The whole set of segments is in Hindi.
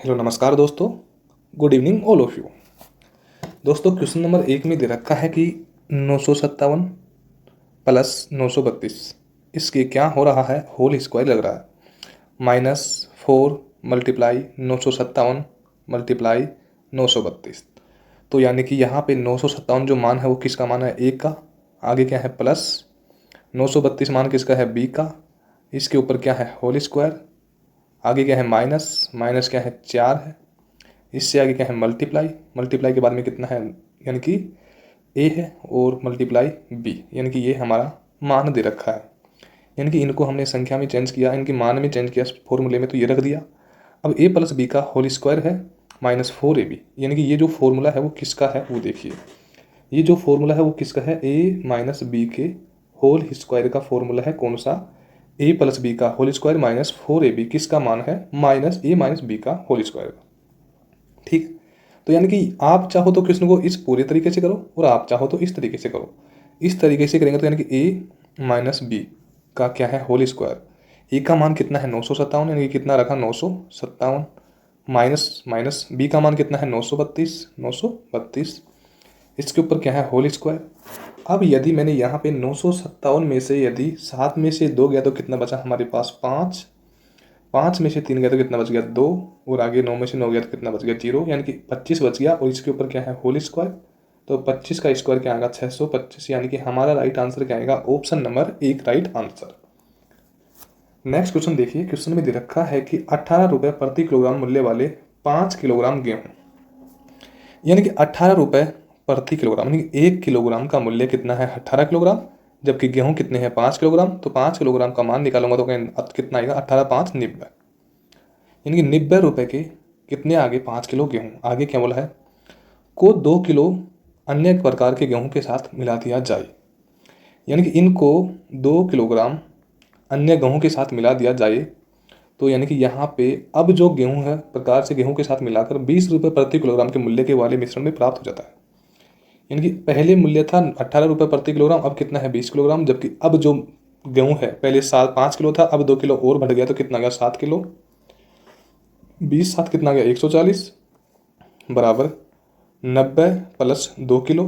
हेलो नमस्कार दोस्तों। Good evening all of you. दोस्तों क्वेश्चन नंबर 1 में दे रखा है कि 957 प्लस 932 इसके क्या हो रहा है, होल स्क्वायर लग रहा है। -4 मल्टीप्लाई 957 मल्टीप्लाई 932। तो यानी कि यहाँ पे 957 जो मान है वो किसका मान है, ए का। आगे क्या है प्लस 932 मान किसका है, बी का। इसके ऊपर क्या है, होल स्क्वायर। आगे क्या है माइनस, माइनस क्या है 4 है। इससे आगे क्या है मल्टीप्लाई, मल्टीप्लाई के बाद में कितना है, यानी कि ए है और मल्टीप्लाई बी, यानी कि ये हमारा मान दे रखा है। यानी कि इनको हमने संख्या में चेंज किया, इनकी मान में चेंज किया फॉर्मूले में, तो ये रख दिया। अब ए प्लस बी का होल स्क्वायर है -4ab, यानी कि ये जो फॉर्मूला है वो किसका है वो देखिए। ये जो फॉर्मूला है वो किसका है, ए माइनस बी के होल स्क्वायर का फॉर्मूला है। कौन सा, ए प्लस बी का होल स्क्वायर -4ab किसका मान है, माइनस ए माइनस बी का होल स्क्वायर का। ठीक। तो यानी कि आप चाहो तो क्वेश्चन को इस पूरे तरीके से करो और आप चाहो तो इस तरीके से करो। इस तरीके से करेंगे तो यानी कि ए माइनस बी का क्या है, होल स्क्वायर। ए का मान कितना है 957, यानी कि कितना रखा 957, माइनस माइनस बी का मान कितना है 932, इसके ऊपर क्या है होल स्क्वायर। अब यदि मैंने यहाँ पे 957 में से यदि 7 में से 2 गया तो कितना बचा हमारे पास 5, 5 में से 3 गया तो कितना बच गया 2, और आगे 9 में से 9 गया तो कितना बच गया 0, यानी कि 25 बच गया। और इसके ऊपर क्या है होल स्क्वायर, तो 25 का स्क्वायर क्या आएगा 625, यानी कि हमारा राइट आंसर क्या आएगा, option number 1 right answer. Next question देखिए। क्वेश्चन में दे रखा है कि 18 रुपये प्रति किलोग्राम मूल्य वाले 5 किलोग्राम गेहूँ, यानी कि 18 रुपये प्रति किलोग्राम, यानी कि 1 किलोग्राम का मूल्य कितना है 18 किलोग्राम, जबकि गेहूँ कितने हैं 5 किलोग्राम। तो 5 किलोग्राम का मान निकालूंगा तो कितना आएगा 18 5 90, यानी कि 90 रुपये के कितने आगे 5 किलो गेहूँ। आगे क्या बोला है, को 2 किलो अन्य प्रकार के गेहूँ के साथ मिला दिया जाए, यानी कि इनको 2 किलोग्राम अन्य गेहूँ के साथ मिला दिया जाए। तो यानी कि यहाँ पे अब जो गेहूँ है प्रकार से गेहूँ के साथ मिलाकर 20 रुपये प्रति किलोग्राम के मूल्य के वाले मिश्रण में प्राप्त हो जाता है। यानी कि पहले मूल्य था 18 रुपये प्रति किलोग्राम, अब कितना है 20 किलोग्राम, जबकि अब जो गेहूँ है पहले 5 किलो था, अब 2 किलो और बढ़ गया तो कितना गया 7 किलो, 20 7 कितना गया 140 बराबर 90 प्लस 2 किलो।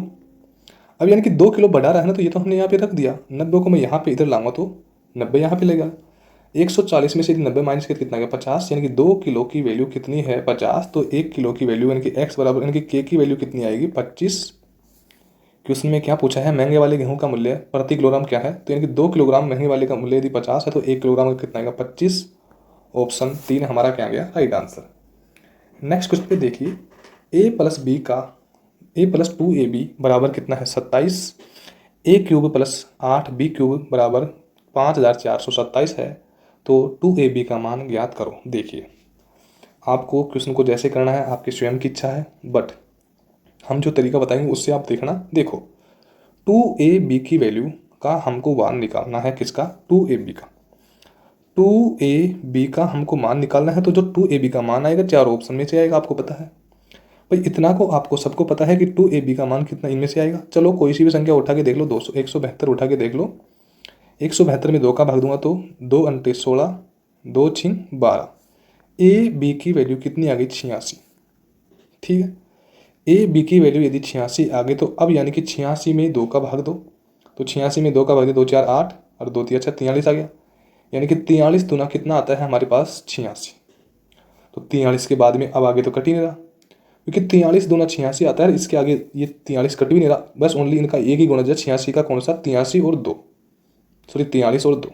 अब यानी कि 2 किलो बढ़ा रहा है ना, तो ये तो हमने यहाँ पे रख दिया, 90 को मैं यहाँ पे इधर लाऊंगा तो 90 यहाँ पे लेगा। 140 में से 90 माइनस करके कितना गया 50, यानी कि 2 किलो की वैल्यू कितनी है 50, तो 1 किलो की वैल्यू यानी कि x बराबर, यानी कि k की वैल्यू कितनी आएगी 25। क्वेश्चन में क्या पूछा है, महंगे वाले गेहूं का मूल्य प्रति किलोग्राम क्या है, तो यानी कि 2 किलोग्राम महंगे वाले का मूल्य यदि 50 है तो 1 किलोग्राम का कितना आएगा 25। ऑप्शन 3 हमारा क्या आ गया राइट आंसर। नेक्स्ट क्वेश्चन पे देखिए, ए प्लस 2ab बराबर कितना है 27, ए क्यूब प्लस 8b क्यूब बराबर 5427 है, तो 2ab का मान ज्ञात करो। देखिए आपको क्वेश्चन को जैसे करना है आपकी स्वयं की इच्छा है, बट हम जो तरीका बताएंगे उससे आप देखना। देखो 2ab की वैल्यू का हमको मान निकालना है, किसका 2ab का। 2ab का हमको मान निकालना है, तो जो 2ab का मान आएगा 4 ऑप्शन में से आएगा, आपको पता है भाई, इतना को आपको सबको पता है कि 2ab का मान कितना इनमें से आएगा। चलो कोई सी भी संख्या उठा के देख लो, 200 172 उठा के देख लो। 172 में 2 का भाग दूंगा तो 2 अंटे 16, 2 छिंग 12, ए बी की वैल्यू कितनी आ गई 86। ठीक है, ए बी की वैल्यू यदि 86 आ गई, तो अब यानी कि 86 में 2 का भाग दो, तो 86 में 2 का भाग दो, 2 4 8 और 2 3 अच्छा 43 आ गया, यानी कि 43 दूना कितना आता है हमारे पास 86। तो 43 के बाद में अब आगे तो कट ही नहीं रहा, क्योंकि 43 दूना 86 आता है, इसके आगे ये 43 कट भी नहीं रहा, बस ओनली इनका एक ही गुणज है 86 का, कौन सा 83 और 2, सॉरी 43 और 2।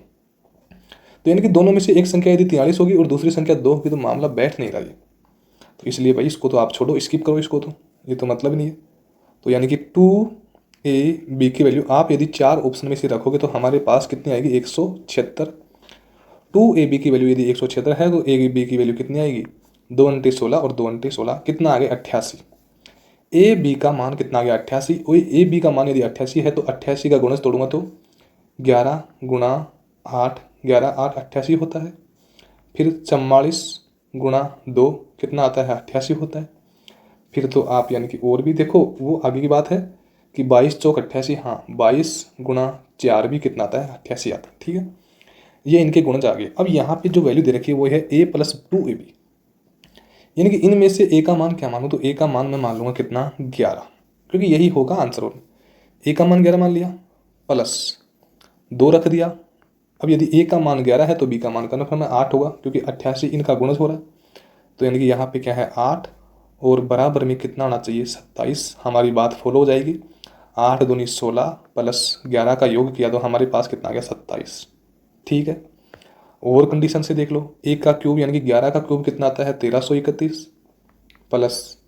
तो यानी कि दोनों में से एक संख्या यदि 43 होगी और दूसरी संख्या 2 होगी तो मामला बैठ नहीं रहा है। तो इसलिए भाई इसको तो आप छोड़ो, स्किप करो इसको, तो ये तो मतलब नहीं है। तो यानी कि 2ab की वैल्यू आप यदि 4 ऑप्शन में से रखोगे तो हमारे पास कितनी आएगी 176। 2ab की वैल्यू यदि 176 है तो ab की वैल्यू कितनी आएगी 2 अंटे 16 और 2 अंटे 16 कितना आ गया 88। ए बी का मान कितना आ गया 88, वही ए बी का मान यदि 88 है तो 88 का गुणज तोड़ूंगा तो 11 गुणा 8, 11 8 88 होता है। फिर 44 गुणा 2 कितना आता है 88 होता है। फिर तो आप यानी कि और भी देखो, वो आगे की बात है कि 22 चौक 88, हाँ 22 गुणा 4 भी कितना आता है 88 आता है। ठीक है, ये इनके गुणज आ गए। अब यहाँ पे जो वैल्यू दे रखी है वो है a प्लस 2ab। यानी कि इनमें से ए का मान क्या मानूँ, तो ए का मान मैं मान लूँगा कितना, 11, क्योंकि यही होगा आंसर। और ए का मान 11 मान लिया, प्लस 2 रख दिया। अब यदि ए का मान 11 है तो बी का मान कन्फर्म है 8 होगा, क्योंकि 88 इनका गुणज हो रहा है। तो यानी कि यहाँ पे क्या है 8, और बराबर में कितना आना चाहिए 27। हमारी बात फॉलो हो जाएगी। 8 दूनी 16 प्लस 11 का योग किया तो हमारे पास कितना आ गया 27। ठीक है, और कंडीशन से देख लो, एक का क्यूब यानी कि 11 का क्यूब कितना आता है 1331, प्लस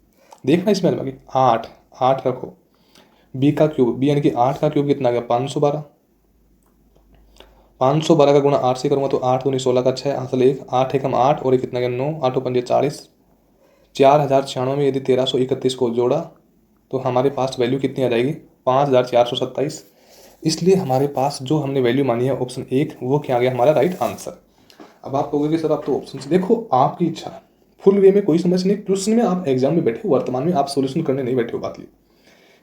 देखना इसमें आगे 8, 8 रखो, बी का क्यूब, बी यानी कि 8 का क्यूब कितना आ गया 512, 512 का गुणा 8 से करूँगा तो 8 दूनी 16 का 6 हासिल 1, 8 एकम 8 और एक कितना गया 9, 8 पंजे 40, 4096 में यदि 1331 को जोड़ा तो हमारे पास वैल्यू कितनी आ जाएगी 5427। इसलिए हमारे पास जो हमने वैल्यू मानी है ऑप्शन 1 वो क्या आ गया हमारा राइट आंसर। अब आप कहोगे कि सर आप तो ऑप्शन से, देखो आपकी इच्छा, फुल वे में कोई समझ नहीं, क्वेश्चन में आप एग्जाम में बैठे हो, वर्तमान में आप सोल्यूशन करने नहीं बैठे हो। बात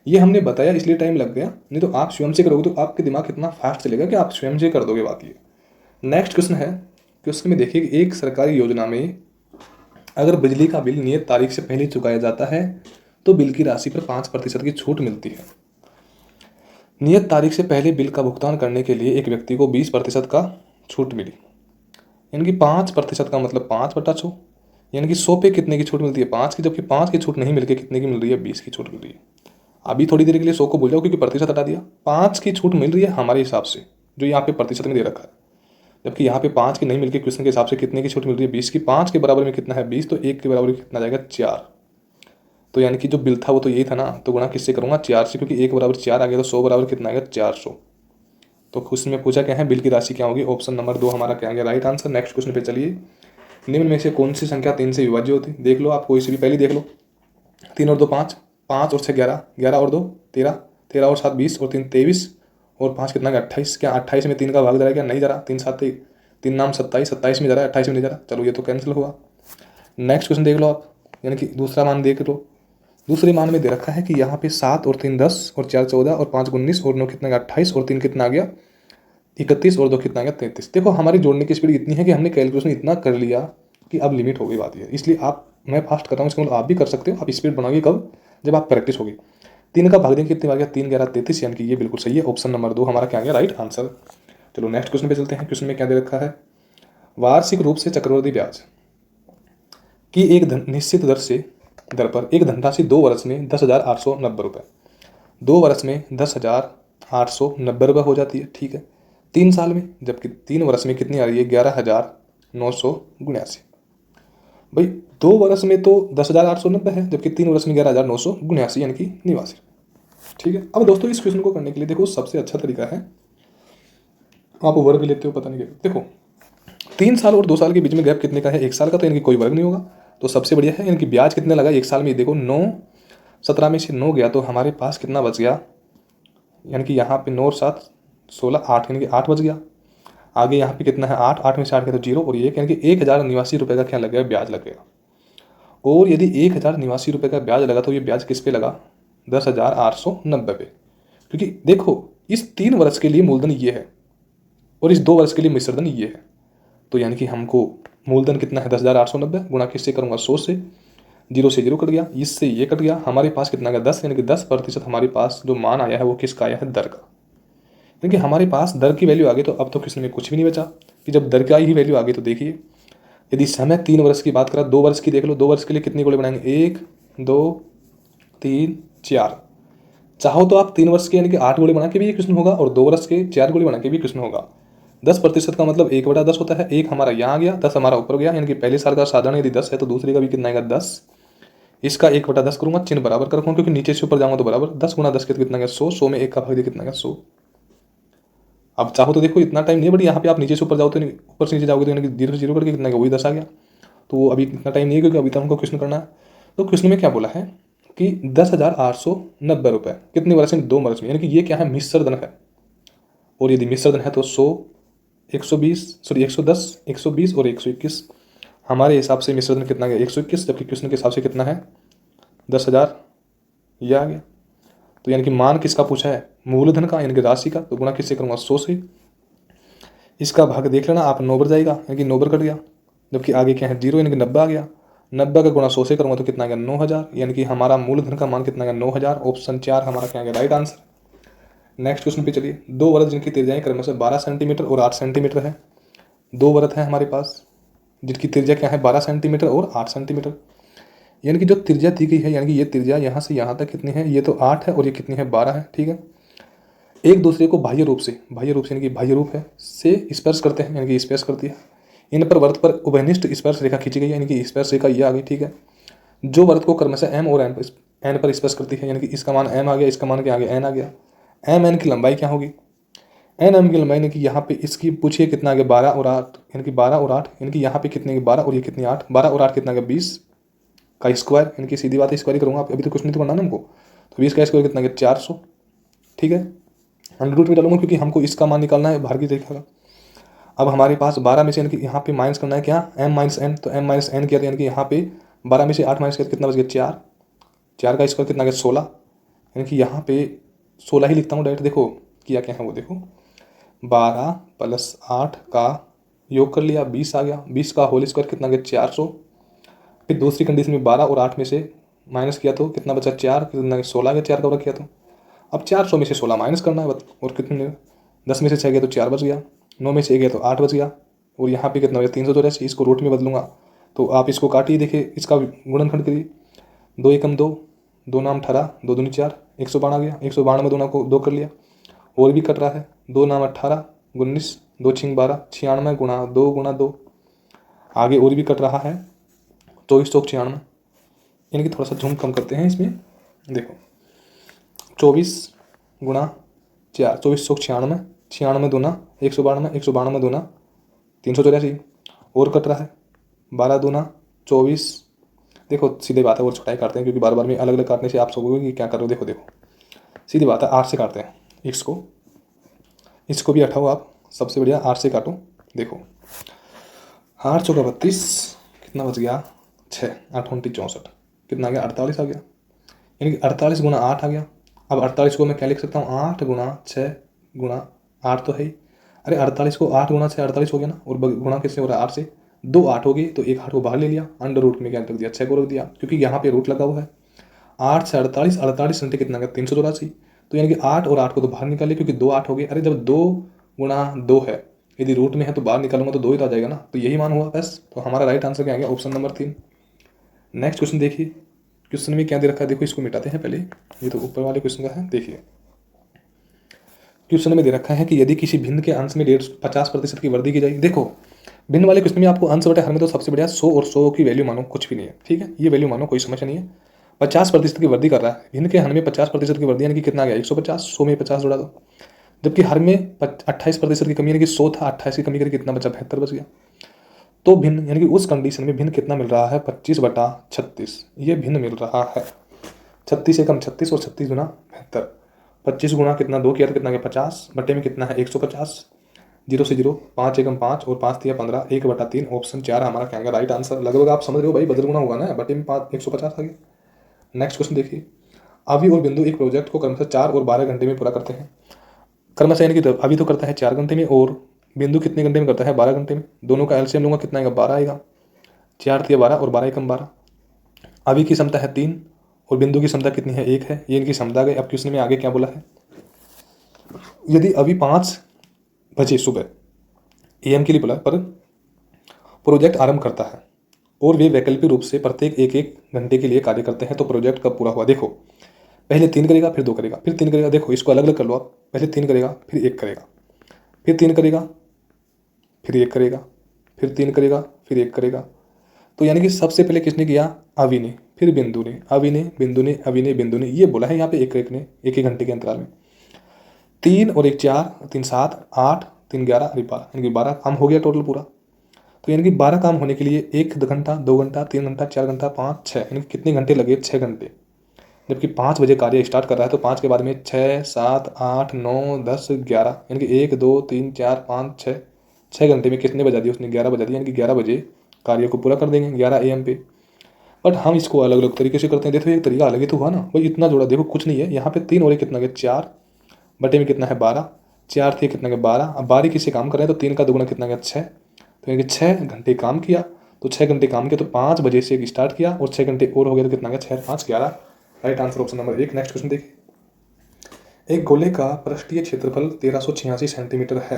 ये हमने बताया इसलिए टाइम लग गया, नहीं तो आप स्वयं से करोगे तो आपके दिमाग कितना फास्ट चलेगा कि आप स्वयं से कर दोगे। बात ये नेक्स्ट क्वेश्चन है, क्वेश्चन में देखिए एक सरकारी योजना में अगर बिजली का बिल नियत तारीख से पहले चुकाया जाता है तो बिल की राशि पर 5% की छूट मिलती है। नियत तारीख से पहले बिल का भुगतान करने के लिए एक व्यक्ति को 20% का छूट मिली, यानी कि 5% का मतलब 5/100, यानी कि 100 पे कितने की छूट मिलती है 5 की, जबकि 5 की छूट नहीं मिलकर कितने की मिल रही है 20 की छूट मिल रही है। अभी थोड़ी देर के लिए 100 को भूल जाओ क्योंकि प्रतिशत हटा दिया, 5 की छूट मिल रही है हमारे हिसाब से जो यहाँ पे प्रतिशत में दे रखा है, जबकि यहाँ पे 5 की नहीं मिलकर क्वेश्चन के हिसाब से कितने की छूट मिल रही है 20 की। 5 के बराबर में कितना है 20, तो 1 के बराबर में कितना जाएगा 4। तो यानी कि जो बिल था वो तो यही था ना, तो गुणा किससे करूँगा 4 से, क्योंकि 1 बराबर 4 आ गया तो 100 बराबर कितना आएगा 400। तो क्वेश्चन में पूछा क्या है बिल की राशि क्या होगी, ऑप्शन नंबर 2 हमारा क्या आ गया राइट आंसर। नेक्स्ट क्वेश्चन पे चलिए, निम्न में से कौन सी संख्या 3 से विभाज्य होती है, देख लो आप कोई सी भी पहले देख लो। 3 और 2 5, 5 और 6 11, 11 और 2 13, 13 और 7 20 और 3 23 और 5 कितना का 28। क्या 28 में 3 का भाग जा रहा है क्या, नहीं जा रहा, 3 7 3 नाम 27, 27 में जा रहा है 28 में नहीं जा रहा, चलो ये तो कैंसिल हुआ। नेक्स्ट क्वेश्चन देख लो आप, यानी कि दूसरा मान देख लो, दूसरे मान में दे रखा है कि यहाँ पे 7 और 3 10 और 4 14 और 5 19 और 9 कितना गया 28 और 3 कितना आ गया 31 और 2 कितना आ गया 33। देखो हमारी जोड़ने की स्पीड इतनी है कि हमने कैलकुलेशन इतना कर लिया कि अब लिमिट हो गई। बात ये इसलिए आप, मैं फास्ट कर रहा हूँ इसका मतलब आप भी कर सकते हो, आप स्पीड बनाओगे कब, जब आप प्रैक्टिस होगी। 3 का भाग देंगे कितने बार गया 3 11 33, यानी कि ये बिल्कुल सही है, ऑप्शन नंबर 2 हमारा क्या गया राइट आंसर। चलो नेक्स्ट क्वेश्चन पे चलते हैं। क्वेश्चन में क्या दे रखा है, वार्षिक रूप से चक्रवृद्धि ब्याज की एक निश्चित दर पर एक धनराशि 2 वर्ष में 10,890 रुपये, 2 वर्ष में 10,890 रुपये हो जाती है। ठीक है, 3 साल में, जबकि 3 वर्ष में कितनी आ रही है 11,979। भाई 2 वर्ष में तो 10,890 है, जबकि 3 वर्ष में 11,979 यानी कि 89। ठीक है, अब दोस्तों इस क्वेश्चन को करने के लिए देखो सबसे अच्छा तरीका है, आप वर्ग लेते हो पता नहीं क्या, देखो 3 साल और 2 साल के बीच में गैप कितने का है 1 साल का, तो यानी कि कोई वर्ग नहीं होगा, तो सबसे बढ़िया है। यानी कि ब्याज कितने लगा 1 साल में, देखो 9 17 में से 9 गया तो हमारे पास कितना बच गया, यानी कि यहाँ पे 9 और 7 16 8, यानी कि 8 बच गया। आगे यहाँ पे कितना है 8, 8 में से 8 गया तो 0 और 1, यानी कि 1,089 रुपये का क्या लगेगा ब्याज लगेगा। और यदि 1,089 रुपये का ब्याज लगा तो ये ब्याज किस पे लगा 10,890 पे, क्योंकि देखो इस 3 वर्ष के लिए मूलधन ये है और इस 2 वर्ष के लिए मिश्रधन ये है। तो यानी कि हमको मूलधन कितना है 10,890 गुणा किससे करूँगा 100 से, 0 से 0 कट गया, इससे ये कट गया, हमारे पास कितना गया 10, यानी कि 10% हमारे पास जो मान आया है वो किसका आया है दर का। यानी कि हमारे पास दर की वैल्यू आ गई तो अब तो किसी में कुछ भी नहीं बचा कि जब दर का ही वैल्यू आ गई तो देखिए, यदि समय 3 वर्ष की बात करें 2 वर्ष की देख लो, 2 वर्ष के लिए कितनी गोले बनाएंगे 1 2 3 4, चाहो तो आप 3 वर्ष के यानी कि 8 गोले बना के भी ये क्वेश्चन होगा और 2 वर्ष के 4 गोले बना के भी क्वेश्चन होगा। 10% का मतलब 1/10 होता है, 1 हमारा यहाँ आ गया 10 हमारा ऊपर गया, यानी कि पहले साल का साधारण यदि 10 है तो दूसरे का भी कितना आएगा 10, इसका 1/10 करूँगा, चिन्ह बराबर कर रखूँगा क्योंकि नीचे से ऊपर जाऊँगा तो बराबर 10 गुणा 10 के तो कितना गया 100, 100 में 1 का भाग दिया कितना गया 100। अब चाहो तो देखो इतना टाइम नहीं, बट यहाँ पे आप नीचे से ऊपर जाओ तो ऊपर से नीचे जाओगे तो यानी कि 0 से 0 करके कितना गया वही 10 आ गया, तो वो अभी इतना टाइम नहीं है क्योंकि अभी तक हमको क्वेश्चन करना है। तो क्वेश्चन में क्या बोला है कि 10,890 रुपये कितने वर्ष में 2 वर्ष में, यानी कि ये क्या है मिश्रधन है, और यदि मिश्रधन है तो 100 120 सॉरी 110 120 और 121, हमारे हिसाब से मिश्रधन कितना गया 121, जबकि क्वेश्चन के हिसाब से कितना है 10,000 ये आ गया। तो यानी कि मान किसका पूछा है मूलधन का यानी कि राशि का, तो गुणा किससे करूँगा 100 से, इसका भाग देख लेना आप 9 जाएगा यानी कि 9 कट गया, जबकि आगे क्या है 0 यानी कि 90 आ गया। 90 का गुणा 100 से करूँगा तो कितना आ गया 9000, यानी कि हमारा मूलधन का मान कितना आ गया 9000। ऑप्शन 4 हमारा क्या आ गया राइट आंसर। नेक्स्ट क्वेश्चन पे चलिए। दो वृत्त जिनकी त्रिज्याएं क्रमशः 12 सेंटीमीटर और 8 सेंटीमीटर है। दो वृत्त हैं हमारे पास जिनकी त्रिज्या क्या है 12 सेंटीमीटर और 8 सेंटीमीटर। यानी कि जो त्रिज्या दी गई है, यानी कि ये त्रिज्या यहाँ से यहाँ तक कितनी है, ये तो 8 है और ये कितनी है 12 है, ठीक है। एक दूसरे को बाह्य रूप से यानी कि बाह्य रूप है से स्पर्श करते हैं, यानी कि स्पर्श करती है। इन पर वृत्त पर उभयनिष्ठ स्पर्श रेखा खींची गई, यानी कि स्पर्श रेखा ये आ गई, ठीक है। जो वृत्त को क्रमशः एम और एन पर स्पर्श करती है, यानी कि इसका मान एम आ गया, इसका मान क्या आ गया एन आ गया। एम एन की लंबाई क्या होगी, एन एम की लंबाई, यानी कि यहाँ पे इसकी पूछिए कितना आ गया 12 और 8, यानी कि 12 और 8, यानी कि यहाँ पे कितने 12 और ये कितनी 8, 12 और 8 कितना आ गया 20 का स्क्वायर, यानी कि सीधी बात है स्क्वायर करूँगा, अभी तो कुछ नहीं तो करना ना हमको। तो 20 का स्क्वायर कितना आ गया 400, ठीक है। अंडर रूट में डालूंगा क्योंकि हमको इसका मान निकालना है बाहर की रेखा का। अब हमारे पास 12 में से यानी कि यहाँ पे माइनस करना है क्या m माइनस एन, तो m माइनस एन किया, यानी कि यहाँ पे 12 में से 8 माइनस किया कितना बच गया 4, 4 का स्क्वायर कितना गया 16, यानी कि यहाँ पे 16 ही लिखता हूँ डायरेक्ट। देखो किया क्या है वो देखो, 12 प्लस 8 का योग कर लिया 20 आ गया, 20 का होल स्क्वायर कितना गया 400। फिर दूसरी कंडीशन में 12 और 8 में से माइनस किया तो कितना बचा 4, कितना 16 गया 4 का वर्ग किया तो। अब 400 में से 16 माइनस करना है और कितने 10 में से 6 गया तो 4 बच गया, 9 में से 1 गया तो 8 बच गया, और यहाँ पे कितना हो गया 384। इसको रूट में बदलूंगा तो आप इसको काटिए, देखिए इसका गुणनखंड करिए, 2 एकम 2, 2 नाम 18, 2 दूनी 4, 112 आ गया, 112 में 2 को 2 कर लिया, और भी कट रहा है 2 नाम 18 19, 2 छिंग 12, 96 गुणा 2 गुणा 2, आगे और भी कट रहा है 24 चौक 96, यानी कि थोड़ा सा झूम कम करते हैं इसमें, देखो 24 गुणा 4, 24 चौक 96, 96 दूना 192, 192 दूना 384, और कट रहा है 12 दूना 24। देखो सीधे बात है, और छुटाई काटते हैं क्योंकि बार बार में अलग अलग काटने से आप सोचोगे कि क्या करो। देखो सीधी बात है 8 से काटते हैं, इसको भी हटाओ आप, सबसे बढ़िया 8 से काटो। देखो 8 चौका 32, कितना बच गया 6, 8 उनटी 64, कितना आ गया 48 आ गया, यानी कि 48 गुणा 8 आ गया। अब 48 को मैं क्या लिख सकता हूँ 8 गुणा 6 गुणा 8 तो है ही, अरे 48 को 8 गुणा 6 48 हो गया ना, और गुणा किससे हो रहा है 8 से, 2 8 हो गई तो एक 8 को बाहर ले लिया, अंडर रूट में क्या रख दिया 6 को रख दिया, क्योंकि यहाँ पे रूट लगा हुआ है। 8 से 48, 48 घंटे कितना गया 384, तो यानी कि 8 और 8 को तो बाहर निकालिए क्योंकि 2 8 हो गए। अरे जब 2 गुणा 2 है, यदि रूट में है तो बाहर निकालूंगा तो 2 ही तो आ जाएगा ना, तो यही मान हुआ बस। तो हमारा राइट आंसर क्या आ गया ऑप्शन नंबर 3। नेक्स्ट क्वेश्चन देखिए, क्वेश्चन में क्या दे रखा है, देखो इसको मिटाते हैं पहले, ये तो ऊपर वाले क्वेश्चन का है। देखिए क्वेश्चन में दे रखा है कि यदि किसी भिन्न के अंश में 50% की वृद्धि की जाएगी। देखो भिन्न वाले क्वेश्चन में आपको अंश बटे हर में तो सबसे बढ़िया 100 और 100 की वैल्यू मानो, कुछ भी नहीं है, ठीक है, ये वैल्यू मानो कोई समस्या नहीं है। 50% की वृद्धि कर रहा है, भिन्न के हर में 50% की वृद्धि, यानी कि कितना आ गया 150, 100 में 50 जोड़ा दो, जबकि हर में 28% की कमी, यानी कि 100 था 28 की कमी करके कितना बचा 72 बच गया। तो भिन्न यानी कि उस कंडीशन में भिन्न कितना मिल रहा है 25/36, ये भिन्न मिल रहा है। 36 एकम 36 और 36 गुना 72, 25 गुना कितना 2 किया तो कितना गया 50, बटे में कितना है 150, 0 से 0, 5 एकम 5 और 5 दिया 15, 1/3, ऑप्शन 4 हमारा क्या है राइट आंसर। लगभग आप समझ रहे हो भाई, बदल गुना होगा ना, बटे में 5 150 आ गया। नेक्स्ट क्वेश्चन देखिए, अभी और बिंदु एक प्रोजेक्ट को क्रमशः 4 और 12 घंटे में पूरा करते हैं। क्रमशः यानी कि अभी तो करता है 4 घंटे में, और बिंदु कितने घंटे में करता है 12 घंटे में। दोनों का एलसीएम लूंगा कितना आएगा 12 आएगा, 4 दिया 12 और 12 एकम 12। अभी की क्षमता है 3 और बिंदु की क्षमता कितनी है 1 है, ये इनकी क्षमता गई। अब क्वेश्चन में आगे क्या बोला है, यदि अभी 5 बजे सुबह एएम के लिए बोला पर प्रोजेक्ट आरंभ करता है और वे वैकल्पिक रूप से प्रत्येक 1-1 घंटे के लिए कार्य करते हैं, तो प्रोजेक्ट कब पूरा हुआ। देखो पहले 3 करेगा, फिर 2 करेगा, फिर 3 करेगा। देखो इसको अलग अलग कर लो आप, पहले 3 करेगा, फिर 1 करेगा, फिर 3 करेगा, फिर 1 करेगा, फिर 3 करेगा, फिर 1 करेगा। तो यानी कि सबसे पहले किसने किया, अवि ने, फिर बिंदु ने, अवि ने, बिंदु ने, अवि ने, बिंदु ने, ये बोला है यहाँ पे 1-1 ने, 1-1 घंटे के अंतराल में। 3 और 1 4, 3 7, 8, 3 11, अरे 12, यानी कि 12 काम हो गया टोटल पूरा। तो यानी कि 12 काम होने के लिए 1 घंटा, 2 घंटा, 3 घंटा, 4 घंटा, 5 6, यानी कि कितने घंटे लगे 6 घंटे। जबकि 5 बजे कार्य स्टार्ट कर रहा है तो 5 के बाद में 6 7 8 9 10 11, यानी कि 1 2 3 4 5 6, 6 घंटे में कितने बजा दिए उसने 11 बजा दिए, यानी कि 11 बजे कार्य को पूरा कर देंगे 11 AM पे। बट हम इसको अलग अलग तरीके से करते हैं। देखो एक तरीका अलग ही तो हुआ ना भाई, इतना जोड़ा देखो कुछ नहीं है यहाँ पे। 3 और 1 कितना गया 4, बटे में कितना है 12, 4 थे कितना गया 12। अब बारीकी से काम कर रहे हैं तो 3 का दुगुना कितना गया 6, तो यानी कि 6 घंटे काम किया। तो 6 घंटे काम किया, तो 5 बजे से स्टार्ट किया और 6 घंटे और हो गया तो कितना गया, 6 5 11। Right answer option number 1। Next question देखिए, एक गोले का पृष्ठीय क्षेत्रफल 1386 सेंटीमीटर है।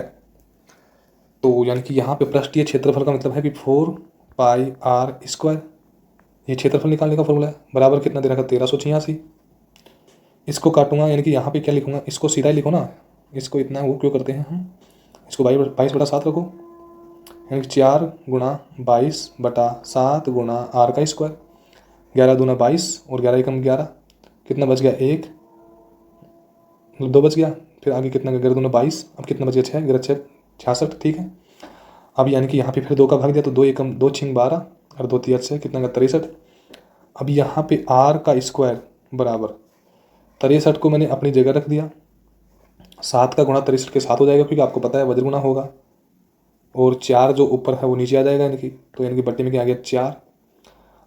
तो यानी कि यहाँ पे पृष्ठीय क्षेत्रफल का मतलब है कि 4πr²। ये क्षेत्रफल निकालने का फॉर्मूला है। बराबर कितना दे रखा, 1386। इसको काटूंगा, यानी कि यहाँ पे क्या लिखूंगा, इसको सीधा ही लिखो ना, इसको इतना वो क्यों करते हैं हम, इसको 22/7 रखो, यानी कि 4×22/7 गुणा r का स्क्वायर। 11 दूना 22 और 11 एकम 11, कितना बच गया 1, मतलब 2 बच गया। फिर आगे कितना, 11 दूना 22, अब कितना बच गया 6, 11 6 66। ठीक है, अब यानी कि यहाँ पे फिर 2 का भाग दिया तो 2 एकम 2 6 12 और 2 3 6, कितना गया 63। अब यहाँ पे r का स्क्वायर बराबर 63 को मैंने अपनी जगह रख दिया, 7 का गुणा 63 के साथ हो जाएगा, क्योंकि आपको पता है वज्र गुणा होगा, और 4 जो ऊपर है वो नीचे आ जाएगा, यानी कि तो यानी कि बट्टे में क्या आ गया 4।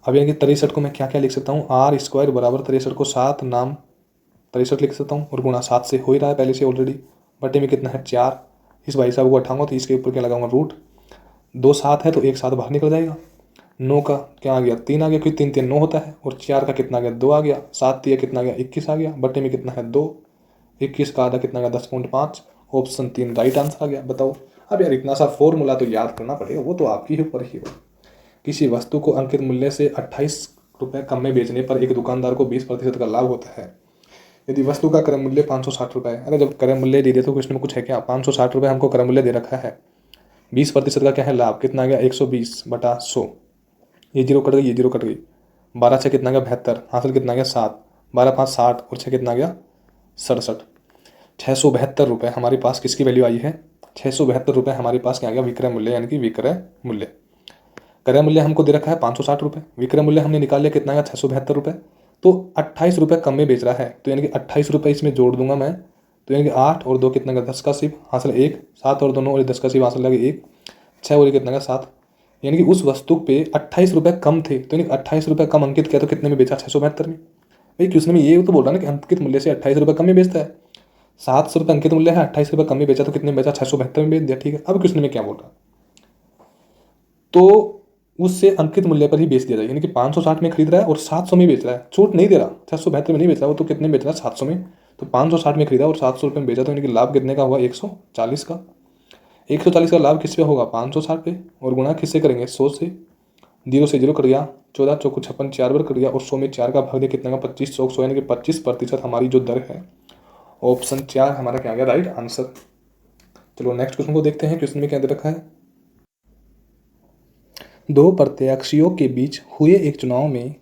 अब यानी कि 63 को मैं क्या क्या लिख सकता हूँ, r² बराबर 63 को 7 नाम 63 लिख सकता हूँ, और गुणा 7 से हो ही रहा है पहले से ऑलरेडी। बट्टे में कितना है 4, इस भाई साहब को उठाऊंगा तो इसके ऊपर क्या लगाऊंगा रूट, 2 7 है तो 1 7 बाहर निकल जाएगा। 9 का क्या आ गया 3 आ गया, क्योंकि 3 3 9 होता है, और 4 का कितना आ गया 2 आ गया, 7 3 कितना आ गया 21 आ गया। बट्टे में कितना है 2, 21 का आधा कितना आ गया 10.5। ऑप्शन 3 राइट आंसर आ गया। बताओ, अब यार इतना सा फॉर्मूला तो याद करना पड़ेगा, वो तो आपकी ही ऊपर ही हो। किसी वस्तु को अंकित मूल्य से 28 रुपये कम में बेचने पर एक दुकानदार को 20% का लाभ होता है। यदि वस्तु का क्रय मूल्य 560 रुपये है, अरे जब क्रय मूल्य दे दिया तो क्वेश्चन में कुछ है क्या, 560 रुपये हमको क्रय मूल्य दे रखा है, 20% का क्या है लाभ, कितना आ गया 120/100। ये जीरो कट गई, ये जीरो कट गई, 12 6 कितना गया 72, हासिल कितना गया 7, 12 5 60 और 6 कितना गया 67। 672 रुपये हमारे पास किसकी वैल्यू आई है, 672 रुपये हमारे पास क्या आ गया विक्रय मूल्य, यानी कि विक्रय मूल्य। क्रय मूल्य हमको दे रखा है 560 रुपये, विक्रय मूल्य हमने निकाल लिया कितना गया 672 रुपये, तो 28 रुपये कम में बेच रहा है, तो यानी कि 28 रुपये इसमें जोड़ दूंगा मैं, तो यानी कि 8 और 2 कितना गया 10 का सिर्फ हासिल 1, 7 और 2 9 और 10 का सिर्फ हासिल लगे 1, 6 और कितना गया 7, यानी कि उस वस्तु पे 28 रुपये कम थे, तो यानी 28 रुपये कम अंकित किया तो कितने में बेचा 672 में। भाई क्वेश्चन में ये तो बोल रहा है ना कि अंकित मूल्य से 28 रुपये कम में बेचता है, 700 रुपये अंकित मूल्य है, 28 रुपये कम में बेचा तो कितने में बेचा 672 में बेच दिया। ठीक है, अब क्वेश्चन में क्या बोल रहा है, तो उससे अंकित मूल्य पर ही बेच दिया जाए, यानी कि 560 में खरीद रहा है और 700 में बेच रहा है, छूट नहीं दे रहा, 672 में नहीं बेच रहा, वो तो कितने में बेच रहा है 700 में, तो 560 में खरीदा और 700 रुपये में बेचा, तो यानी कि लाभ कितने का हुआ 140 का। 140 का लाभ किस पे होगा 560 पे, और गुणा किससे करेंगे 100 से, 0 से 0 कट गया, 14 चौको 56 4 बार कट गया, और 100 में 4 का भाग दिया कितना का 25 चौक 100, यानी कि 25% हमारी जो दर है। ऑप्शन 4 हमारा क्या आ गया राइट आंसर। चलो नेक्स्ट क्वेश्चन को देखते हैं, क्वेश्चन में क्या दे रखा है, 2 प्रत्याशियों के बीच हुए एक चुनाव में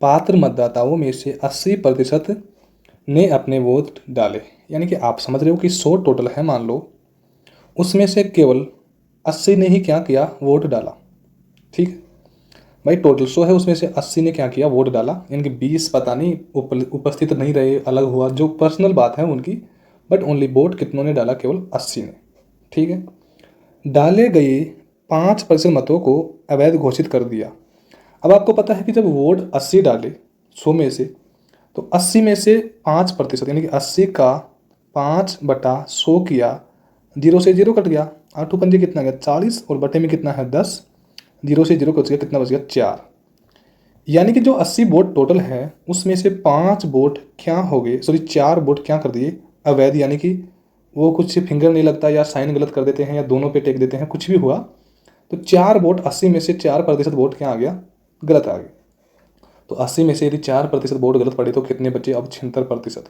पात्र मतदाताओं में से 80% ने अपने वोट डाले, यानी कि आप समझ रहे हो कि 100 टोटल है मान लो, उसमें से केवल 80 ने ही क्या किया वोट डाला। ठीक है भाई, टोटल 100 है, उसमें से 80 ने क्या किया वोट डाला, यानी कि 20 पता नहीं उपस्थित नहीं रहे, अलग हुआ, जो पर्सनल बात है उनकी, बट ओनली वोट कितनों ने डाला, केवल 80 ने। ठीक है, डाले गए 5% मतों को अवैध घोषित कर दिया। अब आपको पता है कि जब वोट 80 डाले 100 में से, तो 80 में से 5% यानी कि 80 का 5/100 किया, 0 से 0 कट गया, 8 पंजे कितना गया 40, और बटे में कितना है 10, 0 से 0 कट गया, कितना बच गया 4, यानी कि जो 80 वोट टोटल है उसमें से 5 वोट क्या हो गए, सॉरी 4 वोट क्या कर दिए अवैध, यानी कि वो कुछ फिंगर नहीं लगता या साइन गलत कर देते हैं या दोनों पे टेक देते हैं, कुछ भी हुआ, तो 4 वोट 80 में से 4% वोट क्या आ गया गलत आ गया। तो 80 में से यदि 4% वोट गलत पड़े तो कितने बचे अब 76%,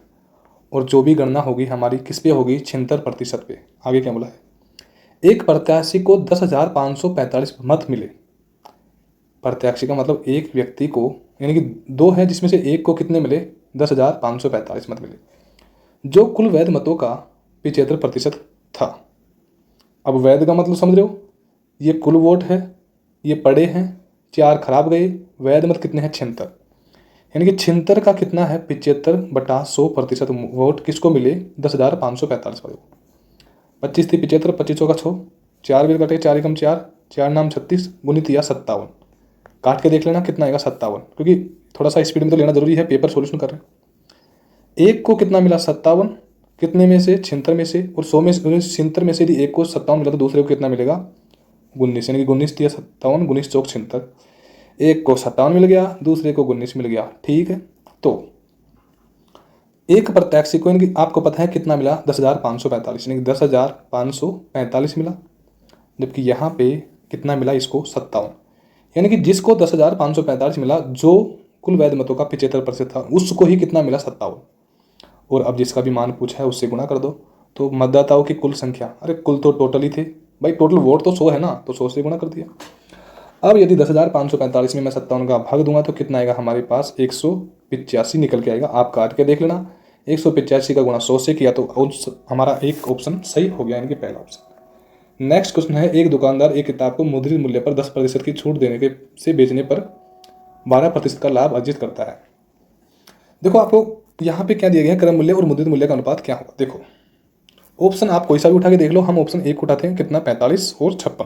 और जो भी गणना होगी हमारी किस पे होगी 76% पे। आगे क्या बोला है, एक प्रत्याशी को 10,545 मत मिले। प्रत्याशी का मतलब एक व्यक्ति को, यानी कि 2 है जिसमें से एक को कितने मिले 10,545 मत मिले, जो कुल वैध मतों का 75% था। अब वैध का मतलब समझ रहे हो, ये कुल वोट है, ये पड़े हैं, 4 खराब गए, वैध मत कितने हैं 76, यानी कि 76 का कितना है 75/100% वोट किसको मिले 10,545 वाले। 25 थी 75, 25 का 6, 4 भी कटे, 4 एकम 4, 4 नाम 36, गुणित या 57, काट के देख लेना कितना आएगा 57, क्योंकि थोड़ा सा स्पीड में तो लेना जरूरी है, पेपर सोल्यूशन कर रहे हैं। एक को कितना मिला 57, कितने में से 76 में से, और 100 में 76 में से यदि एक को 57 मिला तो दूसरे को कितना मिलेगा 19, यानी कि 19 तिया 57, 19 चौक 76। एक को 57 मिल गया, दूसरे को 19 मिल गया। ठीक है, तो एक प्रत्याशी को, यानी कि आपको पता है कितना मिला, 10,545, यानी कि 10,545 मिला। जबकि यहाँ पे कितना मिला इसको, 57, यानी कि जिसको 10,545 मिला, जो कुल वैध मतों का 75% था, उसको ही कितना मिला, 57। और अब जिसका भी मान पूछा है उससे गुणा कर दो। तो मतदाताओं की कुल संख्या, अरे कुल तो टोटल ही थे भाई, टोटल वोट तो 100 है ना, तो 100 से गुणा कर दिया। अब यदि 10,545 में मैं 57 का भाग दूंगा तो कितना आएगा हमारे पास, 185 निकल के आएगा। आप काट के देख लेना, 185 का गुणा 100 से किया तो हमारा एक ऑप्शन सही हो गया, यानी कि पहला ऑप्शन। नेक्स्ट क्वेश्चन है, एक दुकानदार एक किताब को मुद्रित मूल्य पर 10% की छूट देने के से बेचने पर 12% का लाभ अर्जित करता है। देखो आपको यहाँ पे क्या दिया गया है, क्रय मूल्य और मुद्रित मूल्य का अनुपात क्या होगा। देखो ऑप्शन आप कोई सा भी उठा के देख लो, हम ऑप्शन 1 उठाते हैं, कितना, 45 और 56।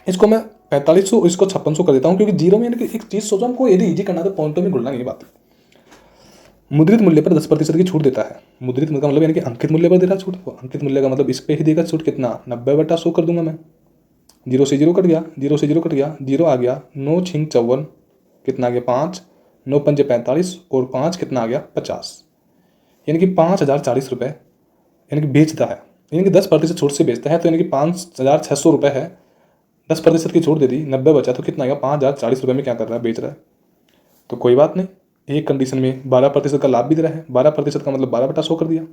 इसको मैं 4500, इसको 5600 कर देता हूँ, क्योंकि जीरो में एक चीज सोचो, हमको यदि इजी करना तो पॉइंटों में गुणना नहीं बात। मुद्रित मूल्य पर 10% की छूट देता है। मुद्रित मूल्य का मतलब यानी कि अंकित मूल्य पर दे रहा छूट, तो अंकित मूल्य का मतलब इस पे ही देगा छूट, कितना, 90/100 कर दूंगा मैं। 0 से 0 कट गया, 0 से 0 कट गया, 0 आ गया, 9 छिंग 54, कितना आ गया, 5, 9 पंजे 45 और 5 कितना आ गया, 50, यानी कि 5,040 रुपये, यानी कि बेचता है, यानी कि 10% छूट से बेचता है, तो यानी कि 5,600 रुपये है। 10% की छूट दे दी, 90 बचा, तो कितना आएगा, 5,040 रुपये में क्या कर रहा है, बेच रहा है। तो कोई बात नहीं, एक कंडीशन में 12% का लाभ भी दे रहा है, 12% का मतलब 12/100 कर दिया।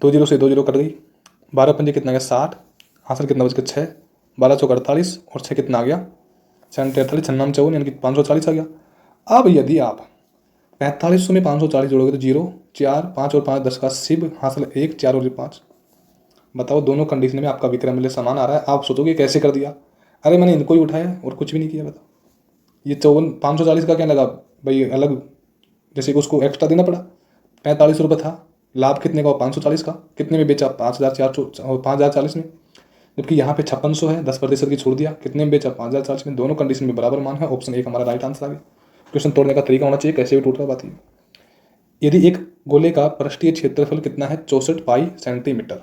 2 0 से 2 0 कट गई, 12 पंजे कितना गया, 60, हासिल कितना बच गया, 6, 12 चौक 48 और 6 कितना आ गया, 48, 6 54, यानी कि 540 आ गया। अब यदि आप 4500 में 540 जोड़ोगे तो 0, 4, 5 और 5 10 का सिब, हासिल 1, 4 और 5। बताओ दोनों कंडीशन में आपका विक्रय मूल्य समान आ रहा है। आप सोचोगे कैसे कर दिया, अरे मैंने इनको ही उठाया और कुछ भी नहीं किया। बताओ ये 540 का क्या लगा भाई अलग, जैसे कि उसको एक्स्ट्रा देना पड़ा। 45 रुपये था, लाभ कितने का, 540 का, कितने में बेचा, 5,040 में। जबकि यहाँ पे 5600 है, 10% की छोड़ दिया, कितने में बेचा, 5,040 में। दोनों कंडीशन में बराबर मान है, ऑप्शन 1 हमारा राइट आंसर आ गया। क्वेश्चन तोड़ने का तरीका होना चाहिए, कैसे भी टूट रहा बात। यदि एक गोले का पृष्ठीय क्षेत्रफल कितना है, 64 पाई सेंटीमीटर।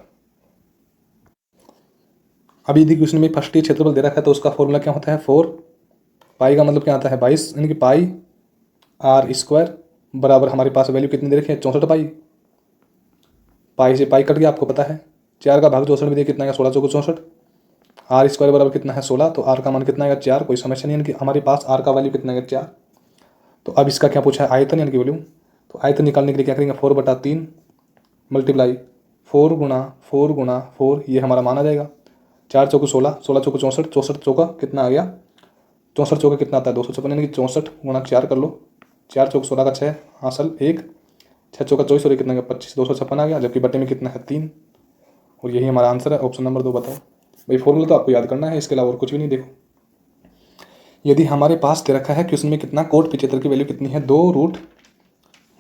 अभी यदि क्वेश्चन में पृष्ठीय क्षेत्रफल दे रखा है तो उसका फॉर्मूला क्या होता है, 4 पाई का मतलब क्या आता है, 22, यानी कि पाई r स्क्वायर बराबर, हमारे पास वैल्यू कितनी दे रखी है, 64 पाई। पाई से पाई कट गया, आपको पता है, 4 का भाग 64 में दिया, कितना है, 16 चौको 64। r स्क्वायर बराबर कितना है, 16, तो r का मान कितना है, 4। कोई समस्या नहीं, यानी कि हमारे पास r का वैल्यू कितना है, 4। तो अब इसका क्या पूछा है, आयतन यानी कि वॉल्यूम। तो आयतन निकालने के लिए क्या करेंगे, 4/3 मल्टीप्लाई 4 ये हमारा मान आ जाएगा। 4 चौको 16, 16 चौको 64, 64 चौका कितना आ गया, 64 चौका कितना आता है, 256, यानी कि 64 गुणा 4 कर लो। 4 चौक 16 का 6, हासिल 1, 6 चौका 24 और कितना गया, 25, 256 आ गया। जबकि बटे में कितना है, 3। और यही हमारा आंसर है, ऑप्शन नंबर 2। बताओ भाई, फॉर्मूला तो आपको याद करना है, इसके अलावा और कुछ भी नहीं। देखो यदि हमारे पास दे रखा है क्वेश्चन में कितना, कोट 75 की वैल्यू कितनी है, 2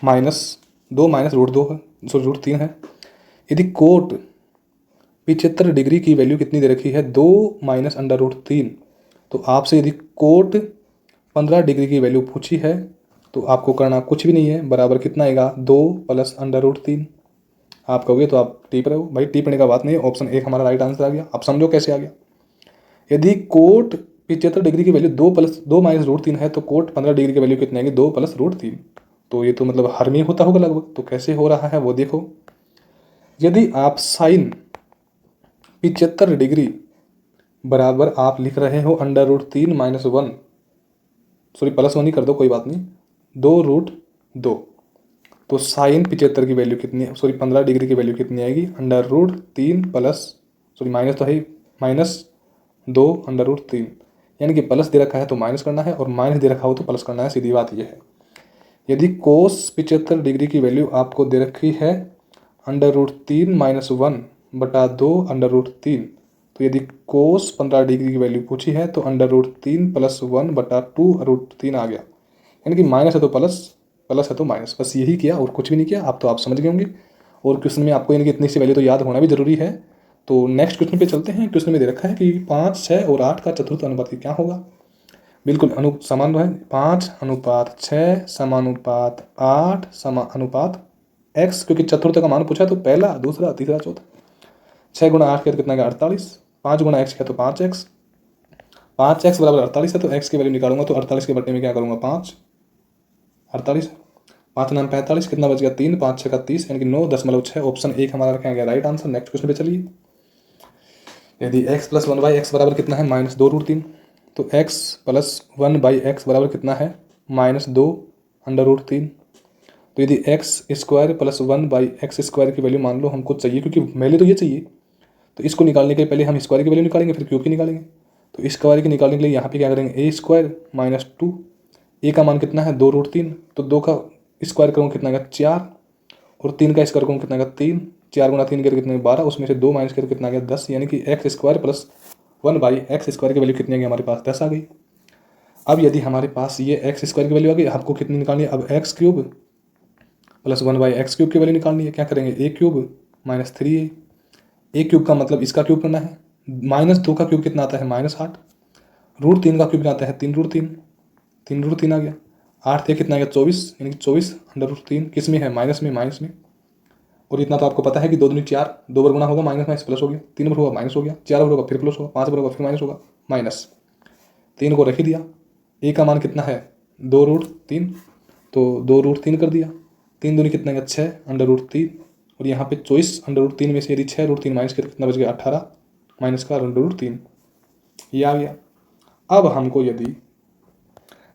माइनस रूट 2 है, सॉरी रूट 3 है। यदि कोट 75 डिग्री की वैल्यू कितनी दे रखी है, 2 माइनस अंडर रूट 3। तो आपसे यदि कोट 15 डिग्री की वैल्यू पूछी है तो आपको करना कुछ भी नहीं है, बराबर कितना आएगा, 2 प्लस अंडर रूट 3। आप कहोगे तो आप टीप रहे हो भाई, टीपने का बात नहीं है, ऑप्शन 1 हमारा राइट आंसर आ गया। अब समझो कैसे आ गया। यदि कोट 75 डिग्री की वैल्यू 2 माइनस रूट 3 है तो कोट 15 डिग्री की वैल्यू कितनी आएगी, 2 प्लस रूट 3। तो ये तो मतलब हर में होता होगा लगभग, तो कैसे हो रहा है वो देखो। यदि आप साइन 75 डिग्री बराबर आप लिख रहे हो under root 3 minus 1, sorry plus 1 ही कर दो कोई बात नहीं, 2√2। तो साइन 75 की वैल्यू कितनी, सॉरी 15 डिग्री की वैल्यू कितनी आएगी, under root 3 plus, sorry minus तो है, -2 अंडर रूट 3, यानी कि प्लस दे रखा है तो माइनस करना है और माइनस दे रखा हो तो प्लस करना है, सीधी बात यह है। यदि कोस 75 डिग्री की वैल्यू आपको दे रखी है under root 3 minus 1/2 under root 3, तो यदि कोस 15 डिग्री की वैल्यू पूछी है तो अंडर रूट 3 प्लस 1/2 रूट 3 आ गया, यानी कि माइनस है तो प्लस, प्लस है तो माइनस, बस यही किया और कुछ भी नहीं किया। अब तो आप समझ गए होंगे, और क्वेश्चन में आपको यानी कि इतनी सी वैल्यू तो याद होना भी जरूरी है। तो नेक्स्ट क्वेश्चन पे चलते हैं। क्वेश्चन में दे रखा है कि 5, 6 और 8 का चतुर्थ अनुपात क्या होगा। बिल्कुल समान है, 5:6 समानुपात 8 समानुपात x, क्योंकि चतुर्थ का मान पूछा है तो पहला, दूसरा, तीसरा, चौथा। 6 गुणा 8 किया तो कितना आ गया 48, 5 गुणा x किया तो 5x, 5x बराबर 48 है तो x की वैल्यू निकालूंगा तो 48 के बट्टे में क्या करूँगा 5, 48, 5 नाम 45, कितना बच गया 3, 5 6 का 30 यानी कि 9.6। ऑप्शन 1 हमारा रखा गया राइट आंसर। नेक्स्ट क्वेश्चन पे चलिए। यदि x प्लस 1/x बराबर कितना है -2√3, तो x प्लस 1/x बराबर कितना है -2√3। तो यदि x square plus 1/x square की वैल्यू मान लो हमको चाहिए, क्योंकि वैल्यू तो ये चाहिए, तो इसको निकालने के लिए पहले हम स्क्वायर की वैल्यू निकालेंगे फिर क्यूब की निकालेंगे। तो स्क्वायर की निकालने के लिए यहाँ पे क्या करेंगे ए स्क्वायर -2, ए का मान कितना है 2√3, तो 2 का स्क्वायर करूँगा कितना आएगा 4, और 3 का स्क्वायर करूँगा कितना आएगा 3, 4 गुणा 3 किया कितना 12, उसमें से 2 माइनस किया तो कितना आ गया 10, यानी कि x square plus 1/x square की वैल्यू कितनी आ गई हमारे पास 10 आ गई। अब यदि हमारे पास ये एक्स स्क्वायर की वैल्यू आ गई, आपको कितनी निकालनी है अब x cube plus 1/x cube की वैल्यू निकालनी है। क्या करेंगे ए क्यूब -3a, ए क्यूब का मतलब इसका क्यूब करना है, -2 का क्यूब कितना आता है -8, √3 का क्यूब कितना आता है 3√3, 3√3 आ गया, 8 से कितना आ गया 24, यानी कि 24√3 किस में है माइनस में। और इतना तो आपको पता है कि 2 दूनी 4, 2 बार गुणा होगा माइनस प्लस हो गया, 3 बार होगा माइनस हो गया, 4 बार होगा फिर प्लस होगा, 5 बार होगा फिर माइनस होगा, माइनस 3 को रख ही दिया। ए का मान कितना है 2√3, तो 2√3 कर दिया, 3 दूनी कितना गया 6√3, और यहाँ पे 24√3 में से यदि 6√3 माइनस किया तो कितना बच गया 18 माइनस का √3, ये आ गया। अब हमको यदि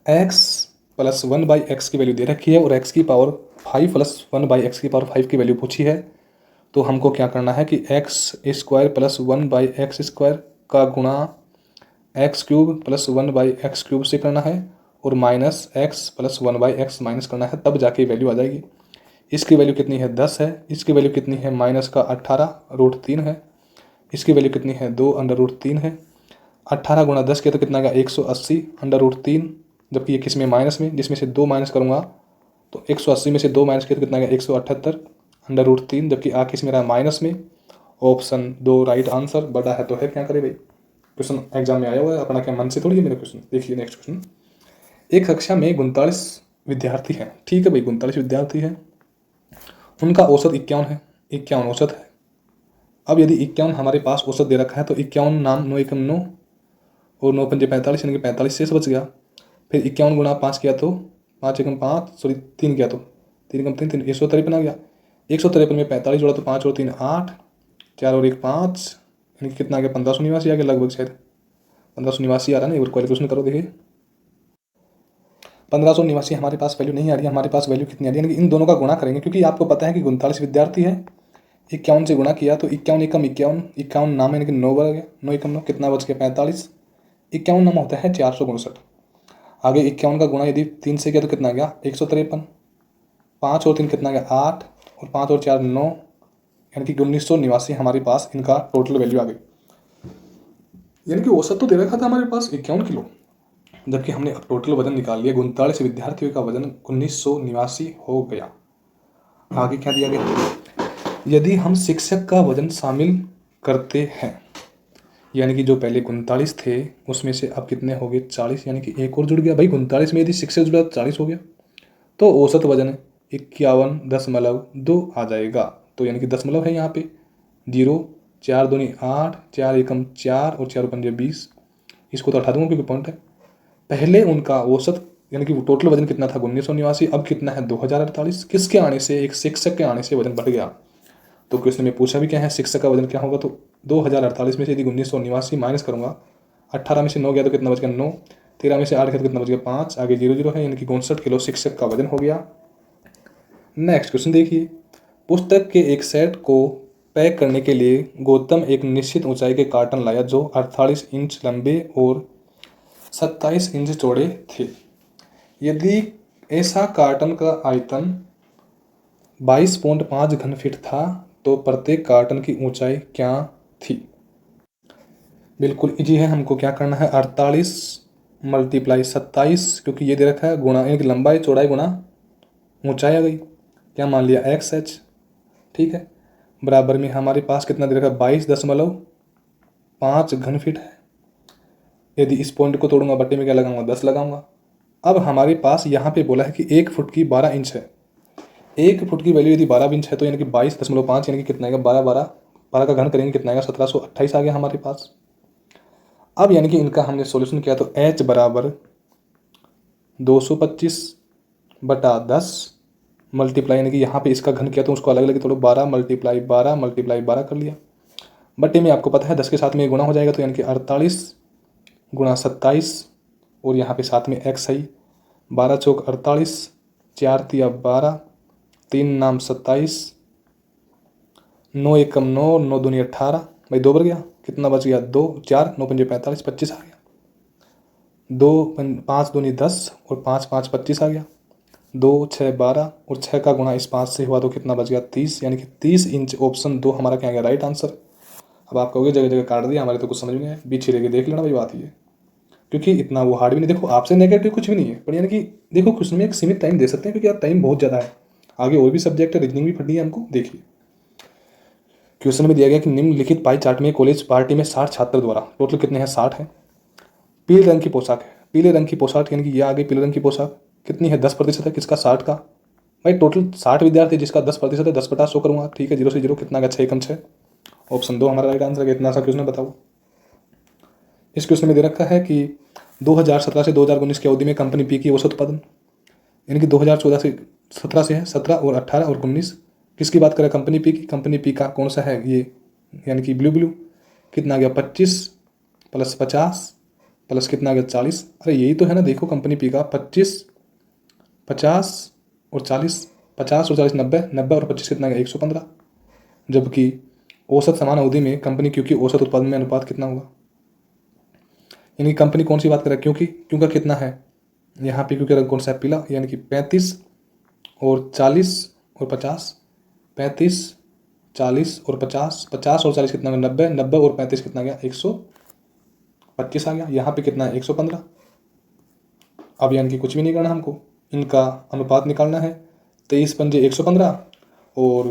x प्लस 1/x की वैल्यू दे रखी है और x की पावर 5 प्लस 1/x की पावर 5 की वैल्यू पूछी है, तो हमको क्या करना है कि x square plus 1/x square का गुणा x cube plus 1/x cube से करना है, और minus x plus 1/x minus करना है, तब जाके वैल्यू आ जाएगी। इसकी वैल्यू कितनी है 10 है, इसकी वैल्यू कितनी है माइनस का 18√3 है, इसकी वैल्यू कितनी है 2√3 है। 18 गुणा 10 किया तो कितना आएगा 180√3, जबकि ये किस में माइनस में, जिसमें से 2 माइनस करूँगा तो 180 में से 2 माइनस किया तो कितना आएगा 178√3, जबकि आ किस में रहा माइनस में। Option 2 right answer. बड़ा है तो है, क्या करे भाई, क्वेश्चन एग्जाम में आया हुआ है, अपना क्या मन से थोड़ी है मेरा क्वेश्चन। देखिए नेक्स्ट क्वेश्चन। एक कक्षा में 39 विद्यार्थी हैं, ठीक है भाई 39 विद्यार्थी हैं, उनका औसत 51 है, 51 औसत है। अब यदि 51 हमारे पास औसत दे रखा है तो 51 नाम 9 एकम 9 और 9 पंजे 45, यानी कि 45 शेष बच गया। फिर 51 गुणा 5 किया तो 5 एकम 5, सॉरी 3 किया तो 3 एकम 3 153 आ गया। 153 में 45 जोड़ा तो 5 और 3 8, 4 और 1 5, यानी कि कितना आ गया 1589 आ गया लगभग, शायद 1589 आ रहा है ना, एक बार कैलकुलेशन करो देखिए। 1589 हमारे पास वैल्यू नहीं आ रही है, हमारे पास वैल्यू कितनी आ रही है, यानी कि इन दोनों का गुणा करेंगे, क्योंकि आपको पता है कि 39 विद्यार्थी है, 51 से गुणा किया तो 51 एकम 51, 51 नाम यानी कि 9 बच गया, 9 एकम 9 कितना बच गया 45, 51 नाम होता है 459। आगे 51 का गुणा यदि 3 से किया तो कितना आ गया 153, 5 और 3 कितना आ गया 8, और 5 और 4 9, यानी कि 1989 हमारे पास इनका टोटल वैल्यू आ गई। यानी कि औसत तो दे रखा था हमारे पास 51 किलो, जबकि हमने टोटल वजन निकाल लिया, 39 विद्यार्थियों का वजन 1989 हो गया। आगे क्या दिया गया, यदि हम शिक्षक का वजन शामिल करते हैं, यानी कि जो पहले 39 थे उसमें से अब कितने हो गए 40, यानी कि एक और जुड़ गया भाई, 39 में यदि शिक्षक जुड़ा तो 40 हो गया, तो औसत वजन 51.2 आ जाएगा। तो यानी कि दशमलव है यहाँ पे 0, 4 दूनी 8, 4 एकम 4 और 4 पंजे 20, इसको तो हटा दूंगा क्योंकि पॉइंट है। पहले उनका औसत यानी कि टोटल वजन कितना था 1989, अब कितना है 2048, किसके आने से, एक शिक्षक के आने से वजन बढ़ गया। तो क्वेश्चन में पूछा भी क्या है शिक्षक का वजन क्या होगा, तो 2048 में से यदि 1989 माइनस करूँगा, 18 में से 9 गया तो कितना बच गया 9, 13 में से 8 गया तो कितना बच गया 5, आगे 0 0 है, यानी कि 62 किलो शिक्षक का वजन हो गया। नेक्स्ट क्वेश्चन देखिए, पुस्तक के एक सेट को पैक करने के लिए गौतम एक निश्चित ऊंचाई के कार्टन लाया जो 48 इंच लंबे और 27 इंच चौड़े थे। यदि ऐसा कार्टन का आयतन 22.5 घन फीट था तो प्रत्येक कार्टन की ऊंचाई क्या थी। बिल्कुल इजी है, हमको क्या करना है 48 मल्टीप्लाई 27, क्योंकि ये दे रखा है गुणा, यानी कि लंबाई चौड़ाई गुणा ऊंचाई आ गई, क्या मान लिया XH, ठीक है, बराबर में हमारे पास कितना दे रखा है 22.5 घन फीट है। यदि इस पॉइंट को तोड़ूंगा बट्टे में क्या लगाऊंगा 10 लगाऊंगा। अब हमारे पास यहाँ पे बोला है कि 1 फुट की 12 इंच है, 1 फुट की वैल्यू यदि 12 इंच है तो यानी कि 22.5 यानी कि कितना आएगा 12 12 12 का घन करेंगे कितना आएगा, 1728 आ गया हमारे पास। अब यानी कि इनका हमने सॉल्यूशन किया तो h बराबर 225/10 मल्टीप्लाई, यानी कि यहाँ पे इसका घन किया तो उसको अलग अलग तोड़ो, 12 × 12 × 12 कर लिया। बटे में आपको पता है 10 के साथ में गुणा हो जाएगा, तो यानी कि 48 × 27 और यहाँ पे साथ में x आई, 12 चौक 48, 4 तिया 12, 3 नाम 27, 9 एकम 9, 9 दूनी 18, भाई 2 बढ़ गया, कितना बच गया 2, 4 9 पंजे 45, 25 आ गया। 2 5 दूनी 10 और 5 5 25 आ गया। 2 6 12 और 6 का गुणा इस 5 से हुआ तो कितना बच गया 30, यानी कि 30 इंच ऑप्शन 2 हमारा क्या गया राइट आंसर। अब आप कहोगे जगह जगह काट दिया, हमारे तो कुछ समझ में नहीं आया, बीच छिड़े के देख लेना भाई बात ये, क्योंकि इतना वो हार्ड भी नहीं, देखो आपसे नेगेटिव कुछ भी नहीं है, पर यानी कि देखो क्वेश्चन में एक सीमित टाइम दे सकते हैं, क्योंकि यार टाइम बहुत ज़्यादा है, आगे और भी सब्जेक्ट है, रीजनिंग भी पढ़नी है हमको। देखिए क्वेश्चन में दिया गया कि निम्नलिखित पाई चार्ट में कॉलेज पार्टी में 60 छात्र द्वारा, टोटल कितने हैं 60 है, पीले रंग की पोशाक है, पीले रंग की पोशाक यानी कि ये आगे पीले रंग की पोशाक कितनी है 10% है, किसका 60 का, भाई टोटल 60 विद्यार्थी जिसका 10% है, 10/100 करूँगा, ठीक है 0 से 0 कितना का 6 कम 6, ऑप्शन 2 हमारा राइट आंसर है। इतना सा क्वेश्चन बताओ। इस क्वेश्चन में दे रखा है कि 2017 से 2019 की अवधि में कंपनी पी की औसत उत्पादन, यानी कि 2014 से 17 से है, 17 और 18 और 19 किसकी बात करें कंपनी पी की, कंपनी पी का कौन सा है ये, यानी कि ब्लू कितना आ गया 25 + 50 प्लस कितना आ गया 40, अरे यही तो है ना, देखो कंपनी पी का 25 50 और 40, 50 और 40 90, 90 और 25 कितना आ गया 115, जबकि औसत समान अवधि में कंपनी क्योंकि औसत उत्पादन में अनुपात कितना होगा, यानी कंपनी कौन सी बात कर रहा है, क्योंकि क्यों का कितना है यहाँ पे, क्योंकि रंग कौन सा है पीला, यानी कि 35 और 40 और 50, 35 40 और 50, 50 और 40 कितना, 90, 90 और 35 कितना गया 125 आ गया। यहाँ पे कितना है 115। अब यानी कि कुछ भी नहीं करना हमको, इनका अनुपात निकालना है, 23 पंजे 115 और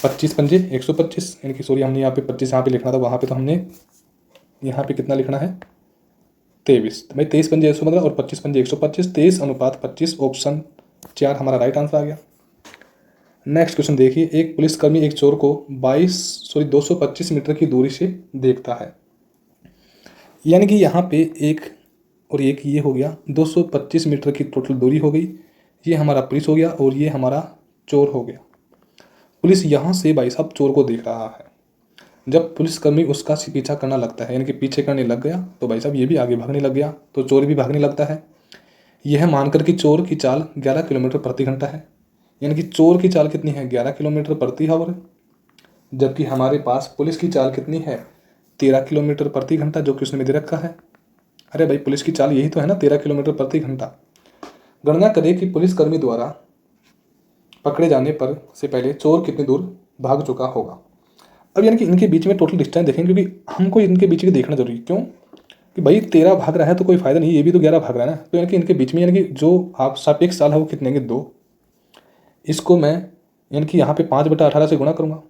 25 पंजे 125, यानी कि सॉरी हमने यहाँ पे 25 यहाँ पे लिखना था, वहाँ पे तो हमने यहाँ पे कितना लिखना है 23, भाई 23 पंजे 115 और 25 पंजे 125, 23/25, ऑप्शन 4 हमारा राइट आंसर आ गया। नेक्स्ट क्वेश्चन देखिए, एक पुलिसकर्मी एक चोर को 225 मीटर की दूरी से देखता है, यानी कि यहाँ पे एक और एक ये हो गया 225 मीटर की टोटल दूरी हो गई, ये हमारा पुलिस हो गया और ये हमारा चोर हो गया। पुलिस यहाँ से भाई साहब चोर को देख रहा है, जब पुलिसकर्मी उसका पीछा करना लगता है, यानी कि पीछे करने लग गया, तो भाई साहब ये भी आगे भागने लग गया, तो चोर भी भागने लगता है। यह मानकर कि चोर की चाल 11 किलोमीटर प्रति घंटा है, यानी कि चोर की चाल कितनी है 11 किलोमीटर प्रति आवर, जबकि हमारे पास पुलिस की चाल कितनी है 13 किलोमीटर प्रति घंटा, जो कि उसने दे रखा है। अरे भाई पुलिस की चाल यही तो है ना 13 किलोमीटर प्रति घंटा। गणना करें कि पुलिसकर्मी द्वारा पकड़े जाने पर से पहले चोर कितनी दूर भाग चुका होगा। अब यानी कि इनके बीच में टोटल डिस्टेंस देखेंगे, क्योंकि हमको इनके बीच की देखना जरूरी, क्यों कि भाई 13 भाग रहा है तो कोई फायदा नहीं, ये भी तो 11 भाग रहा है ना, तो यानी कि इनके बीच में यानी कि जो आप सापेक्ष चाल है वो कितने के 2, इसको मैं यानी कि यहाँ पे 5/18 से गुणा करूँगा,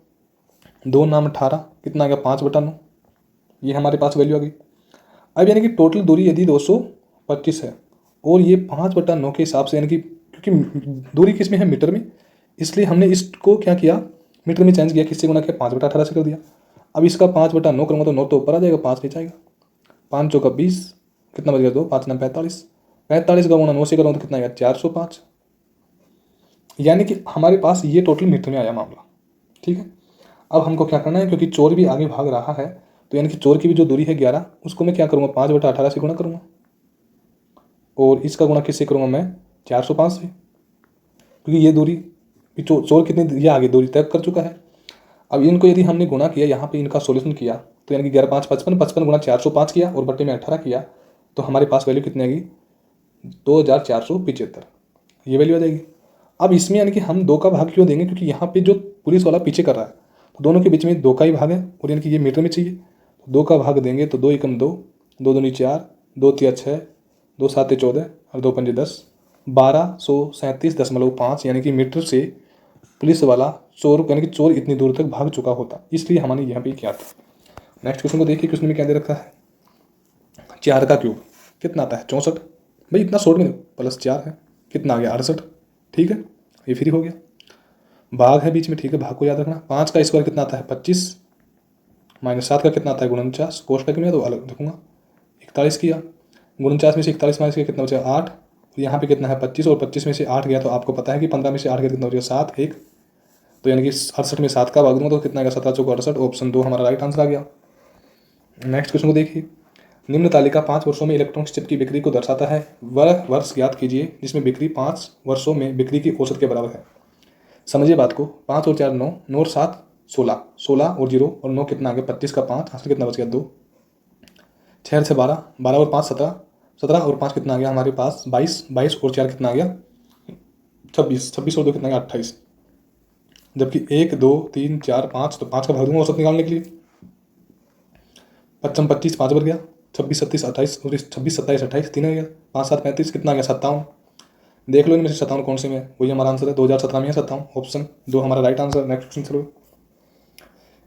2 नाम 18 कितना आ गया 5/9, ये हमारे पास वैल्यू आ गई। अब यानी कि टोटल दूरी यदि 225 है और ये 5/9 के हिसाब से, यानी कि क्योंकि दूरी किस में है मीटर में, इसलिए हमने इसको क्या किया मीटर में चेंज किया, किससे गुणा किया 5/18 से कर दिया। अब इसका 5/9 करूँगा तो 9 तो ऊपर आ जाएगा, 5 नीचे आएगा, 5 चौका 20 कितना बच गया 2, 5 नाम 45, 45 का गुणा 9 से करूँगा तो कितना आएगा 405, यानी कि हमारे पास ये टोटल मीटर में आया मामला। ठीक है, अब हमको क्या करना है, क्योंकि चोर भी आगे भाग रहा है, तो यानी कि चोर की भी जो दूरी है 11, उसको मैं क्या करूँगा 5/18 से गुणा करूँगा, और इसका गुणा किससे करूँगा मैं 405 से, क्योंकि ये दूरी चोर कितनी ये आगे दूरी तय कर चुका है। अब इनको यदि हमने गुणा किया, यहाँ पे इनका सॉल्यूशन किया, तो यानी कि 11 5 55, 55 गुणा 405 किया और बट्टे में 18 किया, तो हमारे पास वैल्यू कितनी आएगी 2475, ये वैल्यू आ जाएगी। अब इसमें यानी कि हम 2 का भाग क्यों देंगे, क्योंकि यहाँ पे जो पुलिस वाला पीछे कर रहा है, तो दोनों के बीच में 2 का ही भाग है, और यानी कि ये मीटर में चाहिए, तो 2 का भाग देंगे तो 2 एकम 2, 2 दूनी 4, 2 तिया 6, 2 साते 14 और 2 पंजे 10, 1237.5, यानी कि मीटर से पुलिस वाला चोर यानी कि चोर इतनी दूर तक भाग चुका होता, इसलिए हमने यहाँ पे किया था। नेक्स्ट क्वेश्चन को देखिए, क्वेश्चन में क्या दे रखा है, 4 का क्यूब कितना आता है 64, भाई इतना शॉर्ट में प्लस 4 है कितना आ गया 68, ठीक है, ये फ्री हो गया। भाग है बीच में, ठीक है, भाग को याद रखना। 5 का स्क्वायर कितना आता है 25, -7 का कितना आता है 49, कोष्टक में तो अलग लिखूंगा। 41 किया, 49 में से 41 माइनस किया कितना बचा 8, यहाँ पे कितना है 25, और 25 में से 8 गया तो आपको पता है कि 15 में से 8 गया कितना बचा 7, 1, तो यानी कि 68 में 7 का भाग दूंगा तो कितना आएगा 17 चौको 68, ऑप्शन 2 हमारा राइट आंसर आ गया। नेक्स्ट क्वेश्चन को देखिए, निम्न तालिका 5 वर्षों में इलेक्ट्रॉनिक्स चिप की बिक्री को दर्शाता है, वह वर्ष ज्ञात कीजिए जिसमें बिक्री 5 वर्षों में बिक्री की औसत के बराबर है। समझिए बात को, 5 और 4 9, 9 और 7 16, 16 और 0 और 9 कितना आ गया 25 का 5, हासिल कितना बच गया 2, 6 से 12, 12 और 5 17, 17 और 5 कितना आ गया हमारे पास 22, 22 और 4 कितना आ गया 26, 26 और 2 कितना आ गया 28, जबकि 1 2 3 4 5, तो 5 का भाग दूंगा औसत निकालने के लिए, 55 25 5 बच गया, 26 37 28 और 26 27 28 3 आ गया, 5 7 35 कितना आ गया 57। देख लो इनमें से 57 कौन से में है, वही हमारा आंसर है 2017 में है 57, ऑप्शन 2 हमारा राइट आंसर। नेक्स्ट क्वेश्चन चलो,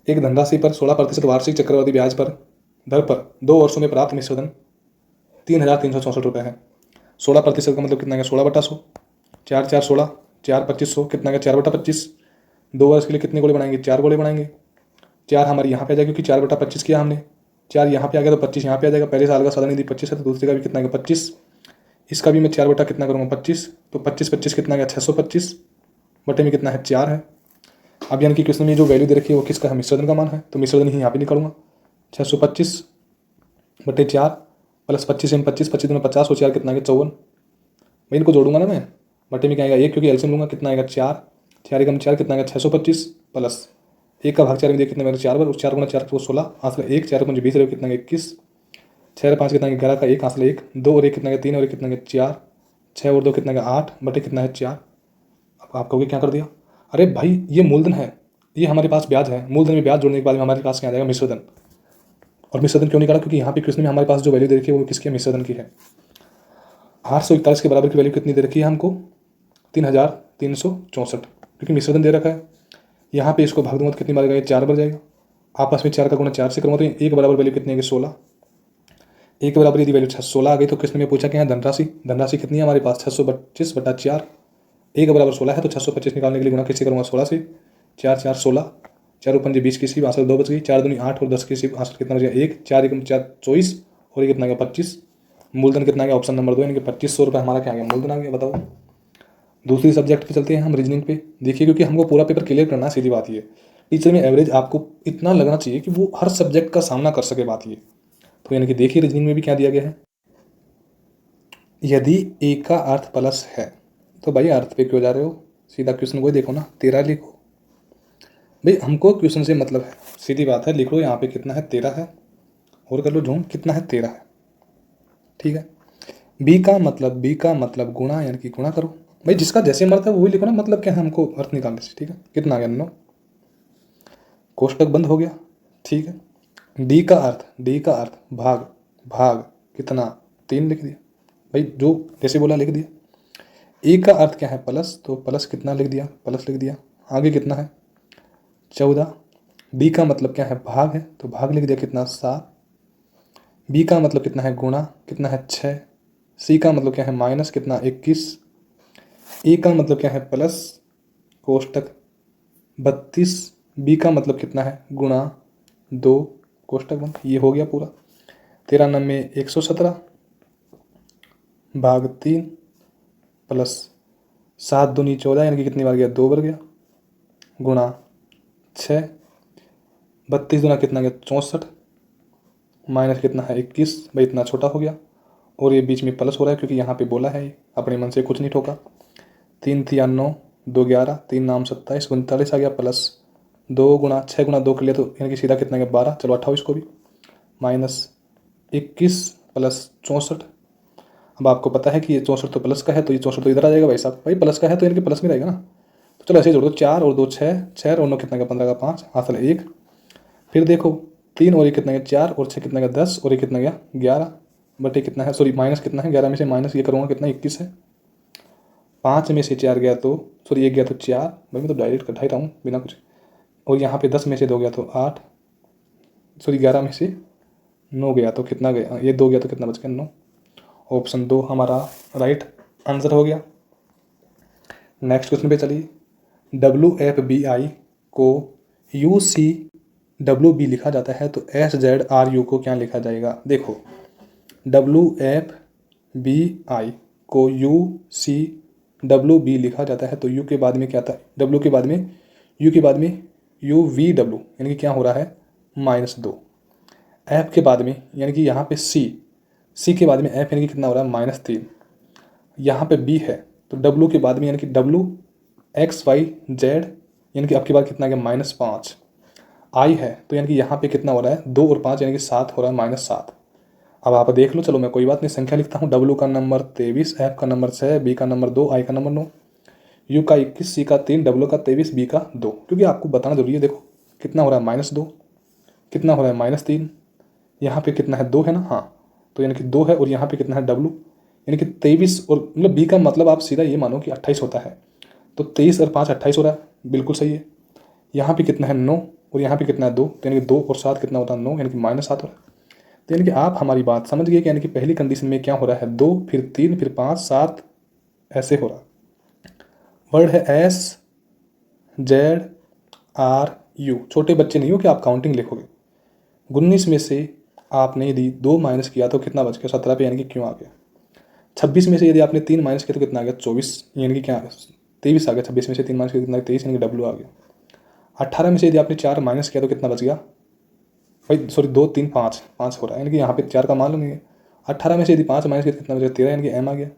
एक धनराशि पर 16% वार्षिक चक्रवृद्धि ब्याज पर दर पर 2 वर्षों में प्राप्त मिश्रधन 3,364 रुपये है। 16% का मतलब कितना गया 16/100, 4 4 16, 4 2500 कितना गया 4/25, 2 वर्ष के लिए कितने गोले बनाएंगे 4 गोले बनाएंगे, 4 हमारे यहाँ पे आ जाएगा क्योंकि 4/25 किया हमने, 4 यहाँ पे आ गया तो 25 यहाँ पे आ जाएगा, पहले साल का सादा निधि 25 है तो दूसरे का भी कितना गया 25, इसका भी मैं 4 बटा कितना करूँगा 25, तो 25 25 कितना गया 625 बटे में कितना है 4 है। अब यानी कि क्वेश्चन में जो वैल्यू दे रखी है वो किसका है मिश्रधन का मान है, तो मिश्रधन ही यहाँ पे निकालूंगा 625 बटे 4 प्लस 25 में 25 25 में 50 और 4 कितना आएगा 54, मैं इनको जोड़ूंगा ना मैं, बटे में क्या आएगा 1 क्योंकि एलसीएम लूंगा कितना आएगा 4, 4 एकम 4 कितना आएगा 625 प्लस 1 का भाग 4 में देखिए कितना मेरे 4 बार, 4 गुना 4 को 16, हासिल 1, 4 पंजे 20 रहे कितना 21, 6 5 कितना 11 का 1 हासिल 1, 2 और 1 कितना 3 और 1 कितना 4, 6 और 2 कितना 8 बटे कितना है 4। अब आप कहोगे क्या कर दिया, अरे भाई ये मूलधन है, ये हमारे पास ब्याज है, मूलधन में ब्याज जोड़ने के बाद में हमारे पास क्या आ जाएगा मिश्रधन, और मिश्रधन क्यों निकाला क्योंकि यहाँ पे क्वेश्चन में हमारे पास जो वैल्यू दे रखी है वो किसकी मिश्रधन की है। 841 के बराबर की वैल्यू कितनी दे रखी है हमको 3,364, क्योंकि मिश्रधन दे रखा है, यहाँ पे इसको भाग दूंगा तो कितनी बार जाएगा 4 बार जाएगा, आपस में 4 का गुना 4 से करूँगा तो 1 बराबर वैल्यू कितनी है 16, 1 के बराबर यदि वैल्यू 16 आ गई तो क्वेश्चन में पूछा क्या है धनराशि, धनराशि कितनी है हमारे पास 625 बटा 4, 1 बराबर 16 है तो 625 निकालने के लिए गुना किससे करूँगा 16 से, 4 4 16, 4 पंजे 20 की आंसर 2 बच गई, 4 दूनी 8 और 10 की आंसर कितना बच गया 1, 4 एकम 4 24 और ये कितना गया 25, मूलधन कितना गया ऑप्शन नंबर 2 यानी कि 2500 रुपये हमारा क्या आ गया मूलधन आ गया। बताओ दूसरी सब्जेक्ट पे चलते हैं हम रीजनिंग पे, देखिए क्योंकि हमको पूरा पेपर क्लियर करना है, सीधी बात ये टीचर में एवरेज आपको इतना लगना चाहिए कि वो हर सब्जेक्ट का सामना कर सके, बात ये तो यानी कि देखिए रीजनिंग में भी क्या दिया गया है, यदि ए का अर्थ प्लस है तो भाई अर्थ पे क्यों जा रहे हो, सीधा क्वेश्चन को देखो ना 13 लिखो, भाई हमको क्वेश्चन से मतलब है, सीधी बात है लिख लो यहाँ पे कितना है 13 है, और कर लो झूम कितना है 13 है, ठीक है। बी का मतलब गुणा यानी कि गुणा करो, भाई जिसका जैसे मर्द है वही लिखो ना, मतलब क्या है हमको अर्थ निकालने से, ठीक है। कितना आ गया 9, कोष्टक बंद हो गया, ठीक है। डी का अर्थ भाग, भाग कितना 3 लिख दिया, भाई जो जैसे बोला लिख दिया। ए का अर्थ क्या है प्लस, तो प्लस कितना लिख दिया प्लस लिख दिया, आगे कितना है 14। बी का मतलब क्या है भाग है तो भाग लिख दिया कितना 7। बी का मतलब कितना है गुणा कितना है 6। सी का मतलब क्या है माइनस कितना 21। ए का मतलब क्या है प्लस कोष्टक 32। बी का मतलब कितना है गुणा 2 कोष्टक बंद, ये हो गया पूरा 13 में 117 भाग 3 प्लस 7 दूनी 14 यानी कि कितनी बार गया 2 बार गया गुणा 6, 32 दूना कितना गया 64 माइनस कितना है 21, भाई इतना छोटा हो गया, और ये बीच में प्लस हो रहा है क्योंकि यहाँ पे बोला है अपने मन से कुछ नहीं ठोका। 3 3 9 2 11 3 नाम 27 39 आ गया प्लस 2 गुणा 6 गुणा 2 के लिए तो यानी कि सीधा कितना गया 12, चलो 28 को भी माइनस 21 प्लस 64। अब आपको पता है कि ये 64 तो प्लस का है तो ये 64 तो इधर आ जाएगा भाई साहब, भाई प्लस का है तो यानी कि प्लस में रहेगा ना, तो चलो ऐसे ही जोड़ दो 4 और 2 6, 6 और 9 कितना का 15 का 5 हासिल 1। फिर देखो 3 और ये कितना गया 4 और 6 कितना गया 10 और ये कितना गया 11 बटे कितना है सॉरी माइनस कितना है 11 में से माइनस ये करूँगा कितना 21 है। 5 में से 4 गया तो सॉरी 1 गया तो 4, भाई मैं तो डायरेक्ट कर ही रहा हूँ बिना कुछ, और यहाँ पे 10 में से 2 गया तो 8 सॉरी 11 में से 9 गया तो कितना गया, ये 2 गया तो कितना बच गया 9, ऑप्शन 2 हमारा राइट आंसर हो गया। नेक्स्ट क्वेश्चन पे चलिए, WFBI को UC डब्ल्यू बी लिखा जाता है तो एस जेड आर यू को क्या लिखा जाएगा? देखो, डब्ल्यू एफ बी आई को यू सी डब्ल्यू बी लिखा जाता है तो यू के बाद में क्या था? डब्ल्यू के बाद में यू के बाद में यू वी डब्ल्यू, यानी कि क्या हो रहा है? -2। एफ के बाद में यानी कि यहाँ पे सी के बाद में एफ यानी कि कितना हो रहा है? -3। यहाँ पे बी है तो डब्ल्यू के बाद में यानी कि डब्ल्यू एक्स वाई जेड, यानी कि अब की बार कितना आ गया? -5। आई है तो यानी कि यहाँ पे कितना हो रहा है? 2 और 5 यानी कि 7 हो रहा है, -7। अब आप देख लो, चलो मैं कोई बात नहीं, संख्या लिखता हूँ। डब्ल्यू का नंबर 23, एफ का नंबर 6, बी का नंबर 2, आई का नंबर 9, यू का 21, सी का 3, डब्ल्यू का 23, बी का 2, क्योंकि आपको बताना जरूरी है। देखो कितना हो रहा है? -2, कितना हो रहा है? -3, यहाँ पे कितना है? 2 है ना? हाँ, तो यानी कि 2 है और यहाँ पे कितना है? डब्ल्यू, यानी कि 23 और मतलब बी का मतलब आप सीधा ये मानो कि 28 होता है, तो 23 और 5 28 हो रहा है, बिल्कुल सही है। यहाँ पे कितना है? 9 और यहाँ पे कितना है? 2, तो यानी कि 2 और 7 कितना होता है? 9, यानी कि -7 हो रहा है। तो यानी कि आप हमारी बात समझ गए कि यानी कि पहली कंडीशन में क्या हो रहा है? 2, फिर 3, फिर 5, 7 ऐसे हो रहा है। वर्ड है एस जेड आर यू। छोटे बच्चे नहीं हो कि आप काउंटिंग लिखोगे। 19 में से आपने यदि 2 माइनस किया तो कितना बच गया? 17 पे, यानी कि क्यों आ गया। 26 में से यदि आपने 3 माइनस किया तो कितना आ गया? 24, यानी कि क्या? 23 आ गया। 26 में से 3 माइनस किया कितना? 23, यानी कि डब्ल्यू आ गया। 18 में से यदि आपने 4 माइनस किया तो कितना बच गया? भाई सॉरी, 2 3 5 5 हो रहा है, यानी कि यहाँ पे 4 का मान लो नहीं है। 18 में से यदि 5 माइनस किया तो कितना बच गया? 13, यानी कि एम आ गया।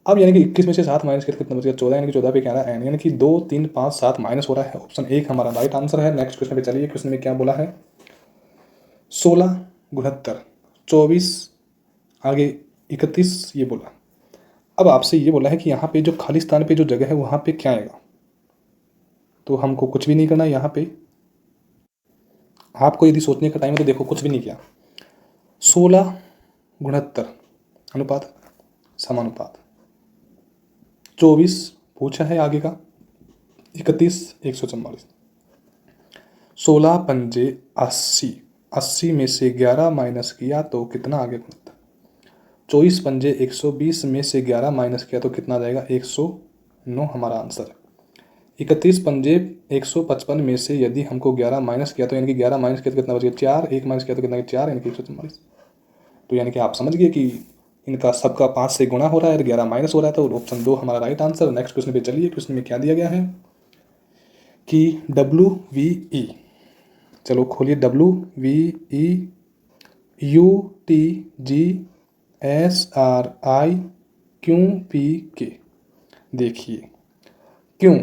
अब यानी कि 21 में से 7 माइनस किया तो कितना बच गया? 14, यानी कि 14 पे क्या आ रहा है? एन, यानी कि 2 3 5 7 माइनस हो रहा है। ऑप्शन 1 हमारा राइट आंसर है। नेक्स्ट क्वेश्चन पे चलिए। क्वेश्चन में क्या बोला है? 16 69 24 आगे 31 ये बोला। अब आपसे ये बोला है कि यहाँ पे जो खाली स्थान पे जो जगह है वहाँ पे क्या आएगा? तो हमको कुछ भी नहीं करना है यहाँ पे। आपको यदि सोचने का टाइम है तो देखो कुछ भी नहीं किया। 16 69 अनुपात समानुपात, 24 पूछा है आगे का, 31 144, 16 पंजे 80, 80 में से 11 माइनस किया तो कितना आगे? 24 पंजे 120 में से 11 माइनस किया तो कितना आ जाएगा? 109 हमारा आंसर है। 31 पंजे 155 में से यदि हमको 11 माइनस किया तो यानी कि 11 माइनस किया तो कितना बच गया? 4, 1 माइनस किया तो कितना? 4, यानी कि 144। तो यानी कि आप समझ गए कि इनका सबका 5 से गुणा हो रहा है, 11 माइनस हो रहा है, तो ऑप्शन 2 हमारा राइट आंसर। नेक्स्ट क्वेश्चन पे चलिए। क्वेश्चन में क्या दिया गया है कि डब्ल्यू वी ई, चलो खोलिए, W V E U T G S R I Q P के। देखिए क्यों,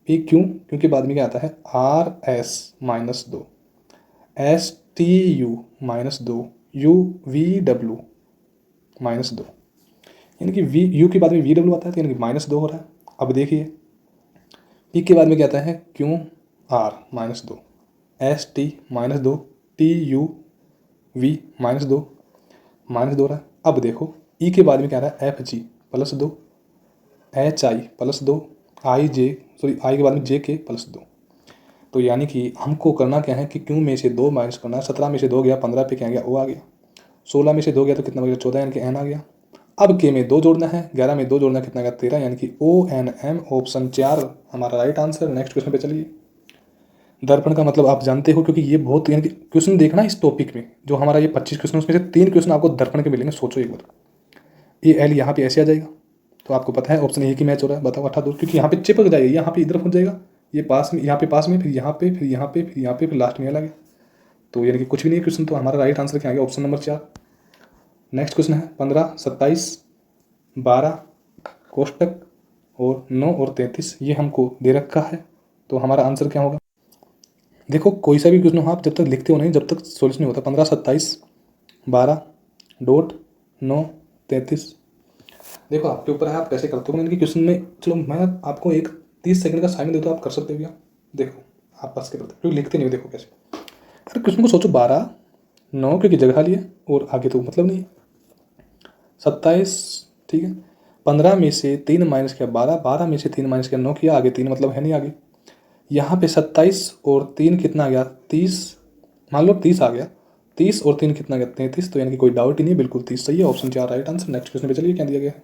पी क्यों, क्योंकि बाद में क्या आता है? R S -2, S T U -2, you V W -2, यानी कि वी यू के बाद में वी डब्ल्यू आता है तो यानी कि -2 हो रहा है। अब देखिए पी के बाद में क्या आता है? Q R -2, S T -2, T U V -2 -2 रहा है। अब देखो ई के बाद में क्या आ रहा है? F G +2, H I +2, I J sorry I के बाद में जे के +2। तो यानी कि हमको करना क्या है कि क्यू में से 2 माइनस करना है। 17 में से 2 गया, 15 पे क्या गया? ओ आ गया। 16 में से 2 गया तो कितना बच गया? 14, यानी कि एन आ गया। अब के में 2 जोड़ना है, 11 में 2 जोड़ना कितना गया? 13, यानी कि ओ एन एम। ऑप्शन 4 हमारा राइट आंसर। नेक्स्ट क्वेश्चन पे चलिए। दर्पण का मतलब आप जानते हो, क्योंकि ये बहुत यानी कि क्वेश्चन देखना इस टॉपिक में जो हमारा ये 25 क्वेश्चन, उसमें से 3 क्वेश्चन आपको दर्पण के मिलेंगे। सोचो एक बार, ये एल यहाँ पे ऐसे आ जाएगा तो आपको पता है ऑप्शन ए की मैच हो रहा है। बताओ 18 क्योंकि यहाँ पे चिपक जाएगा, यहाँ पे इधर पहुँच जाएगा, ये पास में, यहाँ पे पास में, फिर यहाँ पे, फिर यहाँ पे, फिर यहाँ पे, फिर लास्ट में अलग है। तो यानी कि कुछ भी नहीं क्वेश्चन, तो हमारा राइट आंसर क्या आ गया? Option number 4। नेक्स्ट क्वेश्चन है 15 27 12 कोष्टक और 9 और 33 ये हमको दे रखा है, तो हमारा आंसर क्या होगा? देखो कोई सा भी क्वेश्चन हो, आप जब तक लिखते हो नहीं, जब तक सोल्यूशन नहीं होता। 15 27 12 डॉट 9 33। देखो आपके ऊपर है, आप कैसे करते हो। इनके क्वेश्चन में चलो मैं आपको एक 30 सेकंड का टाइम देता हूँ, आप कर सकते हो भैया। देखो आप पास के करते क्योंकि लिखते नहीं हो। देखो कैसे अरे क्वेश्चन को सोचो। 12 9 क्योंकि जगह खाली है और आगे तो मतलब नहीं है। 27 ठीक है, 15 में से 3 माइनस किया 12, 12 में से 3 माइनस किया 9 किया, आगे 3 मतलब है नहीं आगे। यहाँ पे 27 और 3 कितना आ गया? 30, मान लो 30 आ गया। 30 और 3 कितना आ गया? 33। तो यानी कि कोई डाउट ही नहीं है, बिल्कुल 30 सही है। Option 4 right answer. Next question पे चलिए क्या दिया गया है।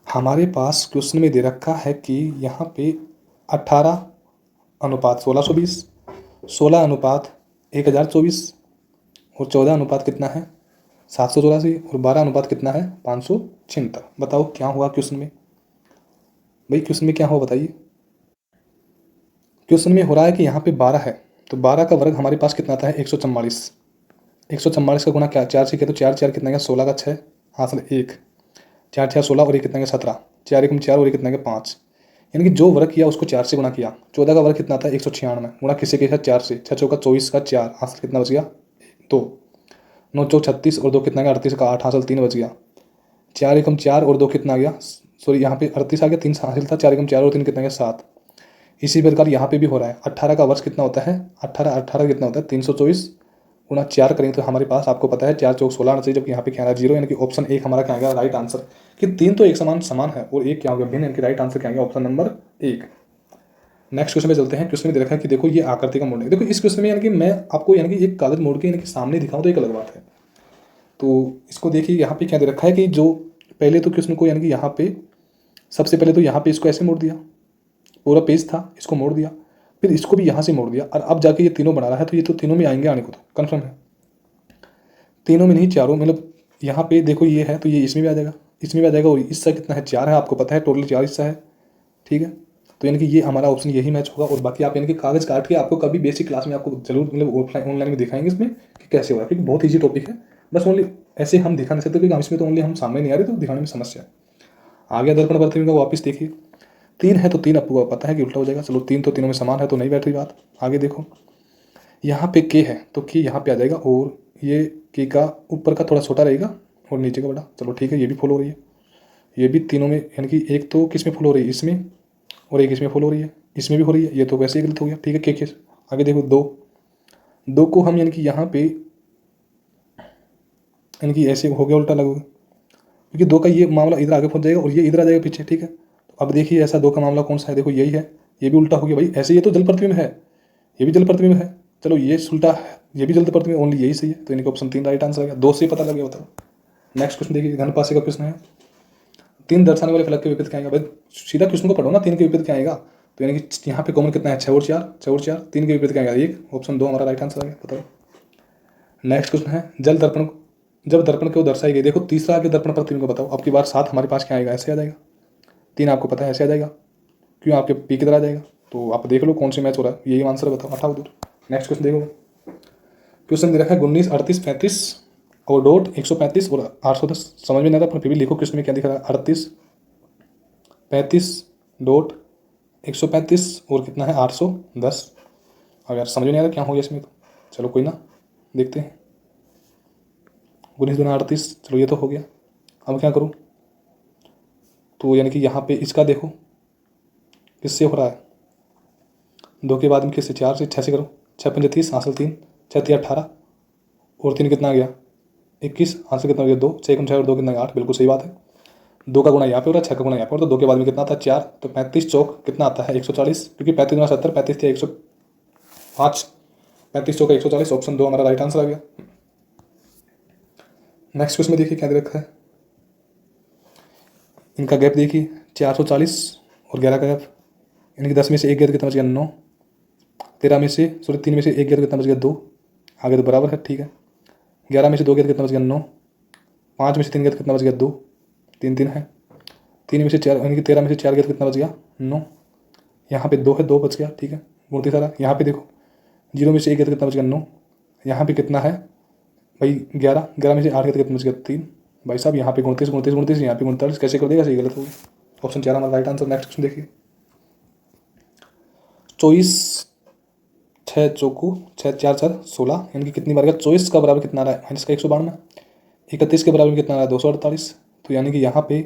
हमारे पास क्वेश्चन में दे रखा है कि यहाँ पे 18 अनुपात 1620, 16:1024 और 14 अनुपात कितना है 784 और 12 अनुपात कितना है 576। बताओ क्या हुआ क्वेश्चन में, भाई क्वेश्चन में क्या हुआ बताइए। क्वेश्चन में हो रहा है कि यहाँ पे 12 है, तो 12 का वर्ग हमारे पास कितना आता है 144। 144 का गुना क्या 4 से किया तो 4 4 कितना गया 16 का 6 हासिल 1, 4 4 16 और ये कितना गया 17, 4 1 4 और ये कितना गया 5। यानी कि जो वर्ग किया उसको 4 से गुना किया। 14 का वर्ग कितना था 196 गुना किसी के साथ 4 से, 6 चौका 24 का 4 हासिल कितना बच गया 2, 9 चौक 36 और 2 कितना गया 38 का 8 हासिल 3 बच गया। 4 एकम 4 और 2 कितना गया, सॉरी यहाँ पे 38 आ गया, 3 हासिल था, 4 एकम 4 और 3 कितना गया 7। इसी प्रकार यहाँ पे भी हो रहा है। 18 का वर्ष कितना होता है 18 कितना होता है 324 गुना 4 करेंगे तो हमारे पास आपको पता है 4 चौक 16 आना चाहिए, जबकि यहाँ पे क्या आ रहा है 0, यानी कि ऑप्शन 1 हमारा क्या आ गया राइट आंसर। कि 3 तो एक समान है और एक क्या हो गया भिन्न, यानी कि राइट आंसर क्या आ गया ऑप्शन नंबर 1। नेक्स्ट क्वेश्चन में चलते हैं। क्वेश्चन में दे रखा है कि देखो ये आकृति का मोड़ है। देखो इस क्वेश्चन में यानी कि मैं आपको यानी कि एक कागज मोड़ के यानी कि सामने दिखाऊं तो एक अलग बात है। तो इसको देखिए यहाँ पे क्या दे रखा है कि जो पहले तो क्वेश्चन को यानी कि यहाँ पे सबसे पहले तो यहाँ पे इसको ऐसे मोड़ दिया, पूरा पेज था इसको मोड़ दिया, फिर इसको भी यहाँ से मोड़ दिया और अब जाके ये तीनों बना रहा है, तो ये तो तीनों में आएंगे आने को, तो कन्फर्म है तीनों में नहीं चारों, मतलब यहाँ पे देखो ये है तो ये इसमें भी आ जाएगा, इसमें भी आ जाएगा और इसका कितना है 4 है, आपको पता है टोटल 4 हिस्सा है, ठीक है। तो यानी कि ये हमारा ऑप्शन यही मैच होगा। और बाकी आप यानी कि कागज काट के आपको कभी बेसिक क्लास में आपको जरूर मतलब ऑनलाइन में दिखाएंगे इसमें कि कैसे होगा, क्योंकि बहुत ईजी टॉपिक है। बस ओनली ऐसे हम दिखा नहीं सकते क्योंकि हम इसमें तो ओनली हम सामने नहीं आ रहे तो दिखाने में समस्या है। आगे दर्पण प्रतिबिंब का वापस देखिए, 3 है तो 3 आपको पता है कि उल्टा हो जाएगा, चलो 3 तो तीनों में समान है तो नहीं बैठ रही बात। आगे देखो यहाँ पे के है तो के यहाँ पे आ जाएगा और ये के का ऊपर का थोड़ा छोटा रहेगा और नीचे का बड़ा, चलो ठीक है ये भी फॉलो हो रही है। ये भी तीनों में यानी कि एक तो किस में फॉलो हो रही है इसमें और एक इसमें फॉलो हो रही है, इसमें भी हो रही है, ये तो वैसे ही गलत हो गया, ठीक है के। आगे देखो 2 को हम यानी कि यहाँ पे यानी कि ऐसे हो गया उल्टा लगोगे, क्योंकि 2 का ये मामला इधर आगे पहुँच जाएगा और ये इधर आ जाएगा पीछे, ठीक है। तो अब देखिए ऐसा 2 का मामला कौन सा है, देखो यही है, ये भी उल्टा हो गया भाई ऐसे, ये तो जल प्रतिबिंब है, ये भी जल प्रतिबिंब है, चलो ये उल्टा है, ये भी जल प्रतिबिंब, ओनली यही सही है, तो इनका ऑप्शन 3 राइट आंसर आ गया, 2 से पता लग गया। बताओ नेक्स्ट क्वेश्चन देखिए, घनपासी का प्रश्न है, 3 दर्शाने वाले फलक के विपरीत क्या आएगा, भाई सीधा क्वेश्चन को पढ़ो ना, 3 के विपरीत क्या आएगा, तो यानी कि यहाँ पे कॉमन कितना है 6 और 4, 6 और 4, 3 के विपरीत क्या आएगा 1, ऑप्शन 2 हमारा राइट आंसर आ गया। बताओ नेक्स्ट क्वेश्चन है, जल दर्पण जब दर्पण को दर्शाई गई, देखो तीसरा आगे दर्पण प्रतिबिंब को बताओ, अब की बार 7 हमारे पास क्या आएगा ऐसे आ जाएगा, 3 आपको पता है ऐसे आ जाएगा, क्यों आपके पी की तरह आ जाएगा, तो आप देख लो कौन से मैच हो रहा है, यही आंसर बताओ, हटाओ दूर। नेक्स्ट क्वेश्चन देखो, क्वेश्चन दे रखा है 19 38 35 और डॉट 135 और 810, समझ में नहीं आ रहा पर फिर भी लिखो क्वेश्चन में क्या दिख रहा है, 38 35 डॉट 135 और कितना है 810। अगर समझ में नहीं आ रहा क्या हो गया इसमें तो चलो कोई ना देखते हैं, 19 दूना 38, चलो ये तो हो गया। अब क्या करूँ, तो यानी कि यहाँ पे इसका देखो किससे हो रहा है, 2 के बाद में किससे 4 से, 6 से करो, 6 पंजे 30 हासिल 3, 6 3 18 और 3 कितना आ गया 21 हासिल कितना हो गया 2, 6 6 और 2 कितना 8, बिल्कुल सही बात है। 2 का गुना यहाँ पे हो रहा है, 6 का गुना यहाँ पे, और तो 2 के बाद में कितना आता है 4, तो 35 चौक कितना आता है 140, क्योंकि 35 गुना 70, 35 थे 105, 35 चौक 140, ऑप्शन 2 हमारा राइट आंसर आ गया। नेक्स्ट क्वेश्चन में देखिए क्या दे रखा है, इनका गैप देखिए 440 और 11 का गैप, यानी कि 10 में से 1 गया तो कितना बच गया 9, 13 में से सॉरी 3 में से 1 गया तो कितना बच गया 2, आगे तो बराबर है ठीक है। 11 में से 2 गया तो कितना बच गया 9, 5 में से 3 गया तो कितना बच गया 2, 3 3 है, 3 में से 4 यानी कि 13 में से 4 गया तो कितना बच गया 9, यहाँ पे 2 है 2 बच गया ठीक है, गुणती सारा। यहाँ पे देखो 0 में से 1 गया तो कितना बच गया 9, यहाँ पे कितना है भाई 11, 11 में से 8 गया तो कितना बच गया 3, भाई साहब यहाँ पे 29 29 29, यहाँ पे 39, कैसे कर देगा, सही गलत होगी, ऑप्शन 4 हमारा राइट आंसर। नेक्स्ट क्वेश्चन देखिए, 24 6 चौकू 6 4 4 16, यानी कि कितनी बार गया 24 का बराबर कितना आ रहा है माइनस का 192, 31 के बराबर कितना आ रहा है 248, तो यानी कि यहाँ पे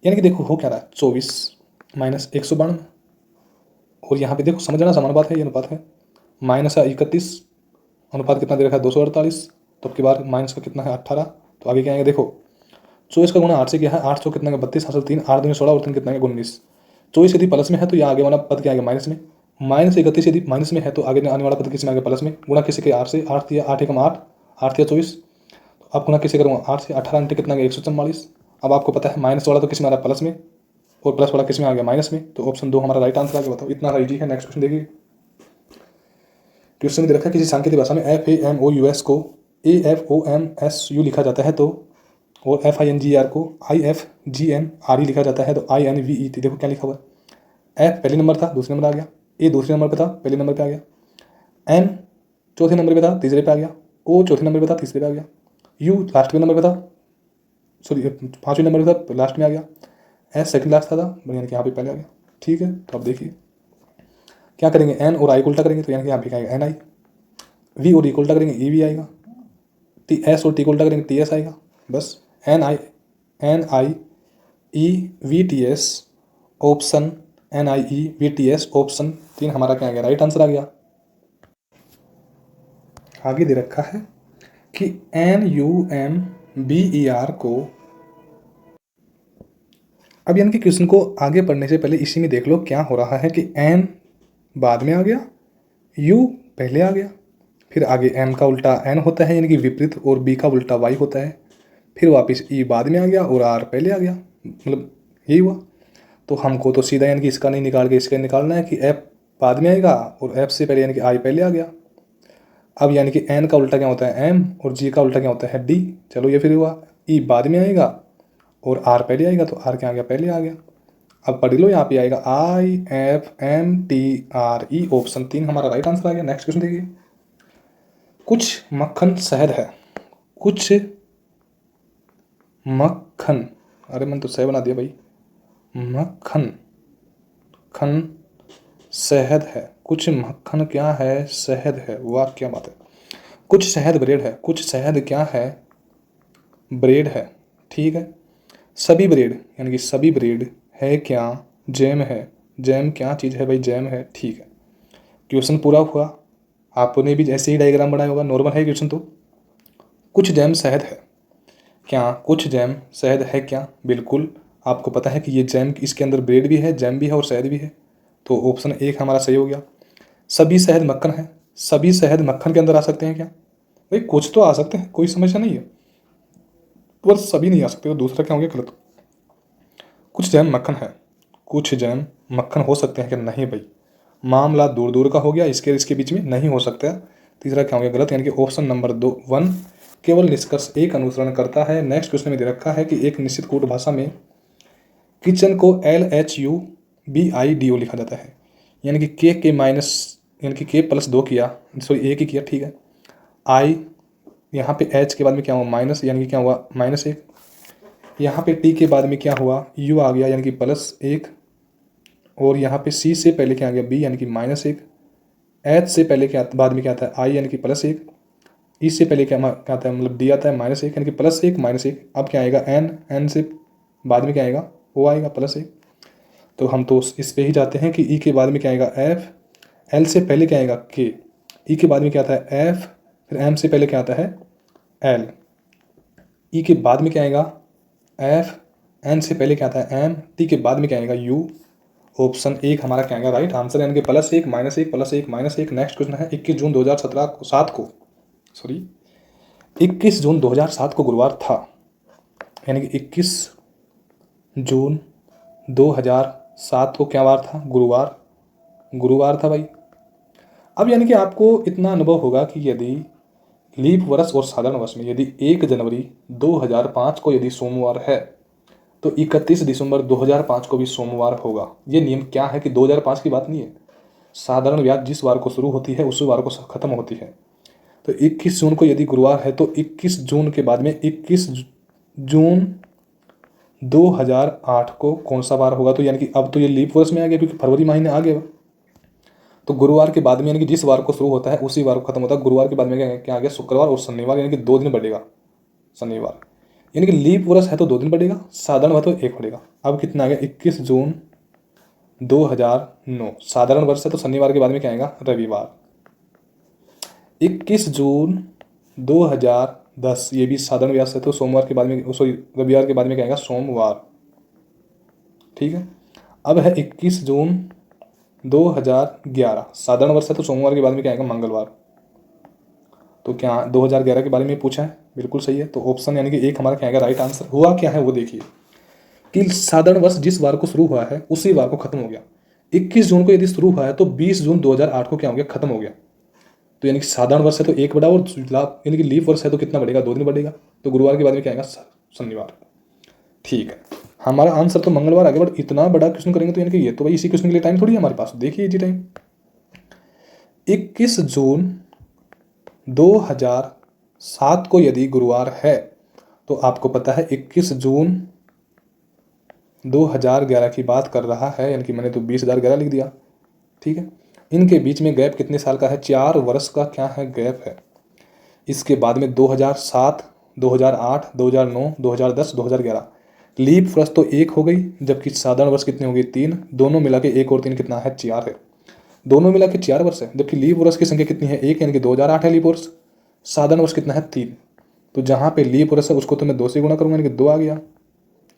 यानी कि देखो हो क्या रहा है 24 माइनस 192, और यहाँ पे देखो समझना समान बात है, ये अनुपात है, माइनस 31 अनुपात कितना दे रखा है 248, तो अब की बार माइनस का कितना है 18, तो आगे क्या आएगा देखो 24 का गुना 8 से क्या है 8 कितना है 32 हासिल 3, 8 2 16 और 3 कितना है 19, 24 यदि प्लस में है तो यहाँ आगे वाला पद क्या आएगा माइनस में, माइनस 31 यदि माइनस में है तो आगे आने वाला पद किस में आएगा प्लस में, गुना किसी के 8 से, 8 या 8 एकम 8, 8 या 24, तो अब गुना किसे करूँगा 8 से, 18 घंटे कितना 144। अब आपको पता है माइनस वाला तो किस में आ रहा है प्लस में और प्लस वाला किस में आ गया माइनस में, तो ऑप्शन 2 हमारा राइट आंसर आ गया। बताओ इतना ईजी है। नेक्स्ट क्वेश्चन देखिए, क्वेश्चन में दे रखा है किसी सांकेतिक भाषा में FAMOUS को AFOMSU लिखा जाता है तो, और FINGR को IFGNRE लिखा जाता है तो INVET। देखो क्या लिखा हुआ है, F पहले नंबर था दूसरे नंबर आ गया, A दूसरे नंबर पे था पहले नंबर पे आ गया, N चौथे नंबर पे था तीसरे पे आ गया, O चौथे नंबर पे था तीसरे पे आ गया, U लास्ट के नंबर पे था, सॉरी 5वें नंबर पे था लास्ट में आ गया, S सेकंड लास्ट था यानी कि यहाँ पे पहले आ गया। ठीक है, तो अब देखिए क्या करेंगे, N और I को उल्टा करेंगे तो यानी कि यहाँ पे क्या आएगा NI, V और E को उल्टा करेंगे EV आएगा, S और T को उल्टा करेंगे TS आएगा। बस NIEVTS ऑप्शन NIEVTS ऑप्शन 3 हमारा क्या आ गया, राइट आंसर आ गया। आगे दे रखा है कि NUMBER को, अब यानी कि क्वेश्चन को आगे पढ़ने से पहले इसी में देख लो क्या हो रहा है कि N बाद में आ गया, U पहले आ गया, फिर आगे M का उल्टा N होता है यानी कि विपरीत, और B का उल्टा Y होता है, फिर वापस E बाद में आ गया और R पहले आ गया, मतलब यही हुआ। तो हमको तो सीधा यानी कि इसका नहीं निकाल के इसका निकालना है कि F बाद में आएगा और F से पहले यानी कि I पहले आ गया। अब यानी कि N का उल्टा क्या होता है M और G का उल्टा क्या होता है D। चलो ये फिर हुआ, E बाद में आएगा और R पहले आएगा तो R क्या आ गया, पहले आ गया। अब पढ़ लो, यहाँ पे आएगा IFMTRE ऑप्शन 3 हमारा राइट आंसर आ गया। नेक्स्ट क्वेश्चन देखिए, कुछ मक्खन शहद है, कुछ मक्खन, अरे मैंने तो सह बना दिया भाई, मक्खन खन शहद है, कुछ मक्खन क्या है, शहद है, वाह क्या बात है। कुछ शहद ब्रेड है, कुछ शहद क्या है, ब्रेड है। ठीक है, सभी ब्रेड यानी कि सभी ब्रेड है क्या, जैम है, जैम क्या चीज़ है भाई, जैम है। ठीक है, क्वेश्चन पूरा हुआ, आपने भी ऐसे ही डायग्राम बनाया होगा, नॉर्मल है क्वेश्चन। तो कुछ जैम शहद है क्या, कुछ जैम शहद है क्या, बिल्कुल आपको पता है कि ये जैम, इसके अंदर ब्रेड भी है, जैम भी है और शहद भी है, तो ऑप्शन 1 हमारा सही हो गया। सभी शहद मक्खन है, सभी शहद मक्खन के अंदर आ सकते हैं क्या, भाई कुछ तो आ सकते हैं, कोई समस्या नहीं है, पर सभी नहीं आ सकते, तो दूसरा क्या हो गया, गलत। कुछ जैम मक्खन है, कुछ जैम मक्खन हो सकते हैं क्या, नहीं भाई, मामला दूर दूर का हो गया, इसके बीच में नहीं हो सकता। तीसरा क्या हो गया, गलत, यानी कि ऑप्शन नंबर 1 केवल निष्कर्ष एक अनुसरण करता है। नेक्स्ट क्वेश्चन में दे रखा है कि एक निश्चित कोड भाषा में किचन को LHUBIDO लिखा जाता है, यानी कि के माइनस यानी कि K+2 किया, सॉरी एक ही किया। ठीक है, I यहाँ पे H के बाद में क्या हुआ, माइनस, यानी कि क्या हुआ, -1। यहाँ पे T के बाद में क्या हुआ, U आ गया यानी कि +1, और यहाँ पे C से पहले क्या आ गया, B यानी कि -1। H से पहले क्या बाद में क्या आता है, I यानी कि +1। E से पहले क्या आता है, मतलब D आता है -1 यानी कि +1 -1। अब क्या आएगा N से बाद में क्या आएगा, O आएगा +1। तो हम तो इस पे ही जाते हैं कि E के बाद में क्या आएगा F, L से पहले क्या आएगा K, E के बाद में क्या आता है F, फिर M से पहले क्या आता है L, E के बाद में क्या आएगा F, N से पहले क्या आता है M, T के बाद में क्या आएगा U। ऑप्शन 1 हमारा क्या आएगा, राइट आंसर, यानी कि +1 -1 +1 -1। नेक्स्ट क्वेश्चन है 21 जून 2007 को गुरुवार था, यानी कि 21 जून 2007 को क्या वार था, गुरुवार था भाई। अब यानी कि आपको इतना अनुभव होगा कि यदि लीप वर्ष और साधारण वर्ष में यदि 1 जनवरी 2005 को यदि सोमवार है तो 31 दिसंबर 2005 को भी सोमवार होगा। ये नियम क्या है कि 2005 की बात नहीं है, साधारण ब्याज जिस वार को शुरू होती है उसी वार को खत्म होती है। तो 21 जून को यदि गुरुवार है तो 21 जून के बाद में 21 जून 2008 को कौन सा वार होगा, तो यानी कि अब तो ये लीप वर्ष में आ गया क्योंकि फरवरी महीने आ गया। तो गुरुवार के बाद में यानी कि जिस वार को शुरू होता है उसी वार को खत्म होता है। गुरुवार के बाद में क्या आ गया, शुक्रवार और शनिवार, यानी कि 2 दिन बढ़ेगा शनिवार, यानी कि लीप वर्ष है तो 2 दिन बढ़ेगा, साधारण वर्ष तो 1 बढ़ेगा। अब कितना आ गया, 21 जून 2009, साधारण वर्ष है तो शनिवार के बाद में क्या आएगा, रविवार। 21 जून 2010, ये भी साधारण व्यास है तो सोमवार के बाद में, सॉरी रविवार के बाद में क्या आएगा, सोमवार। ठीक है, अब है 21 जून 2011, साधारण वर्ष है तो सोमवार के बाद में क्या आएगा, मंगलवार। तो क्या 2011 के बारे में पूछा है, बिल्कुल सही है। तो ऑप्शन यानी कि 1 हमारा क्या आएगा, राइट आंसर। हुआ क्या है वो देखिए कि साधारण वर्ष जिस वार को शुरू हुआ है उसी वार को खत्म हो गया। 21 जून को यदि शुरू हुआ है तो 20 जून 2008 को क्या हो गया, खत्म हो गया। तो यानी कि साधारण वर्ष है तो 1 बढ़ा, और लाभ यानी कि लीप वर्ष है तो कितना बढ़ेगा, 2 दिन बढ़ेगा। तो गुरुवार के बाद में क्या आएगा, शनिवार। ठीक है, हमारा आंसर तो मंगलवार आ गया, बट इतना बड़ा क्वेश्चन करेंगे तो यानी कि ये तो भाई इसी क्वेश्चन के लिए टाइम थोड़ी है हमारे पास। देखिए इजी टाइम, 21 जून 2007 को यदि गुरुवार है तो आपको पता है 21 जून 2011 की बात कर रहा है, यानी कि मैंने तो 20,011 लिख दिया। ठीक है, इनके बीच में गैप कितने साल का है, 4 वर्ष का क्या है, गैप है। इसके बाद में 2007, 2008, 2009, 2010, 2011, लीप वर्ष तो 1 हो गई, जबकि साधारण वर्ष कितने हो गई, 3। दोनों मिला के 1 और 3 कितना है, 4 है। दोनों मिला के 4 वर्ष है, जबकि लीप वर्ष की संख्या कितनी है, 1, यानी कि 2008 है लीप वर्ष। साधारण वर्ष कितना है, 3। तो जहाँ पे लीप वर्ष है उसको तो मैं 2 से गुणा करूँगा, यानी कि 2 आ गया,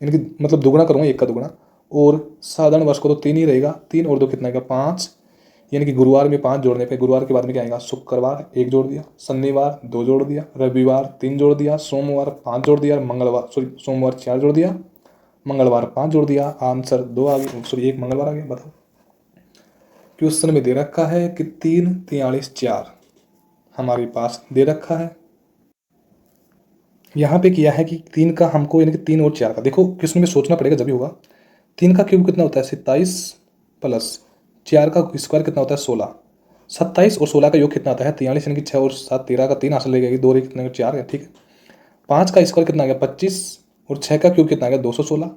यानी कि मतलब दुगुना करूँगा, 1 का दुगुना। और साधारण वर्ष को तो 3 ही रहेगा, 3 और 2 कितना आएगा, 5। यानी कि गुरुवार में 5 जोड़ने पे, गुरुवार के बाद में क्या आएगा, शुक्रवार 1 जोड़ दिया, शनिवार 2 जोड़ दिया, रविवार 3 जोड़ दिया, सोमवार 5 जोड़ दिया, सोमवार 4 जोड़ दिया, मंगलवार 5 जोड़ दिया, आंसर 2 आ गया, 1 मंगलवार आ गया। बताओ, क्वेश्चन में दे रखा है कि 3, 43, 4 हमारे पास दे रखा है। यहाँ पे किया है कि 3 का हमको, यानी कि 3 और 4 का, देखो क्वेश्चन में सोचना पड़ेगा जब भी होगा। 3 का क्यूब कितना होता है, 27, प्लस 4 का स्क्वायर कितना होता है, 16। 27 और 16 का योग कितना आता है, 43, यानी कि 6 और 7 13 का 3 हासिल लगेगी, 2 कितने 4 है। ठीक है, 5 का स्क्वायर कितना आ गया, 25, और 6 का क्यूब कितना आ गया, 216।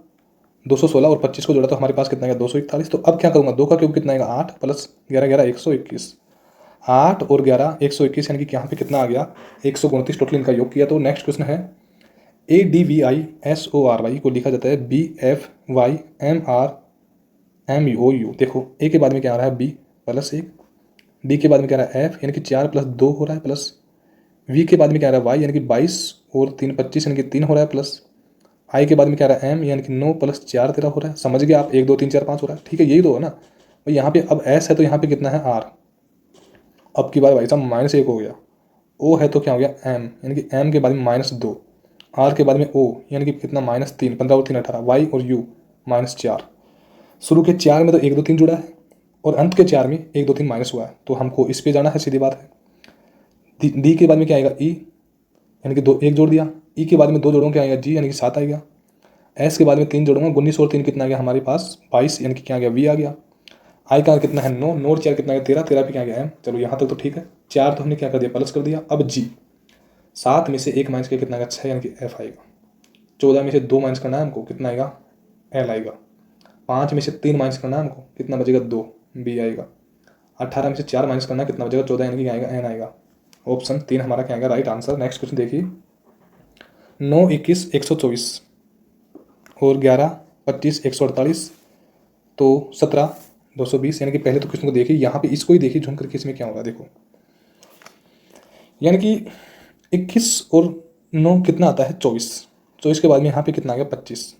216 और 25 को जोड़ा तो हमारे पास कितना गया, 241। तो अब क्या करूँगा, 2 का क्यूब कितना आएगा, 8, प्लस 11 11 121, 8 और 11 121, यानी कि यहाँ पे कितना आ गया, 129। टोटल इनका योग किया। तो नेक्स्ट क्वेश्चन है, ADVISORY को लिखा जाता है BFYMRMOU। देखो ए के बाद में क्या आ रहा है, B प्लस 1, डी के बाद में क्या आ रहा है, F, यानी कि 4 प्लस 2 हो रहा है, प्लस V के बाद में क्या आ रहा है, Y, यानी कि 22 और 3 25, यानी कि 3 हो रहा है, प्लस I के बाद में क्या आ रहा है, M, यानी कि 9 प्लस 4 13 हो रहा है। समझ गए आप, 1 2 3 4 5 हो रहा है। ठीक है, यही तो है ना भाई। यहाँ पे अब S है तो यहाँ पे कितना है, R। अब की बार भाई साहब -1 हो गया, O है तो क्या हो गया, M, यानी कि M के बाद में -2, R के बाद में O, यानी कि कितना, -3, 15 और 3 18, Y और U -4। शुरू के 4 में तो 1 2 3 जुड़ा है, और अंत के 4 में 1 2 3 माइनस हुआ है, तो हमको इस पे जाना है, सीधी बात है। डी के बाद में क्या आएगा, E, यानी कि 2 1 जोड़ दिया, E के बाद में 2 जोड़ोगे क्या आएगा, G, यानी कि 7 आएगा। S के बाद में 3 जोड़ूंगा, 19 और 3 कितना आ गया हमारे पास, 22, यानी कि क्या आ गया, V आ गया। I का कितना है, 9, 9 और 4 कितना है, 13, 13 पे क्या आ गया, M। चलो यहाँ तक तो ठीक है। 4 तो हमने क्या कर दिया, प्लस कर दिया। अब G, 7 में से 1 माइनस किया कितना आएगा, 6, यानी कि F आएगा। 14 में से 2 माइनस करना है हमको, कितना आएगा, L आएगा। 5 में से 3 माइनस करना है हमको, कितना बचेगा, 2, B आएगा। 18 में से 4 माइनस करना है, कितना बचेगा, 14, यानी कि आएगा, N आएगा। ऑप्शन 3 हमारा क्या आएगा, राइट आंसर। नेक्स्ट क्वेश्चन देखिए, 9 21 124 और 11 25 148, तो 17 220, यानी कि पहले तो क्वेश्चन को देखिए, यहाँ पे इसको ही देखिए झूम करके, इसमें क्या होगा देखो, यानी कि 21 और 9 कितना आता है, 24। 24 के बाद में यहाँ पे कितना आ गया, 25।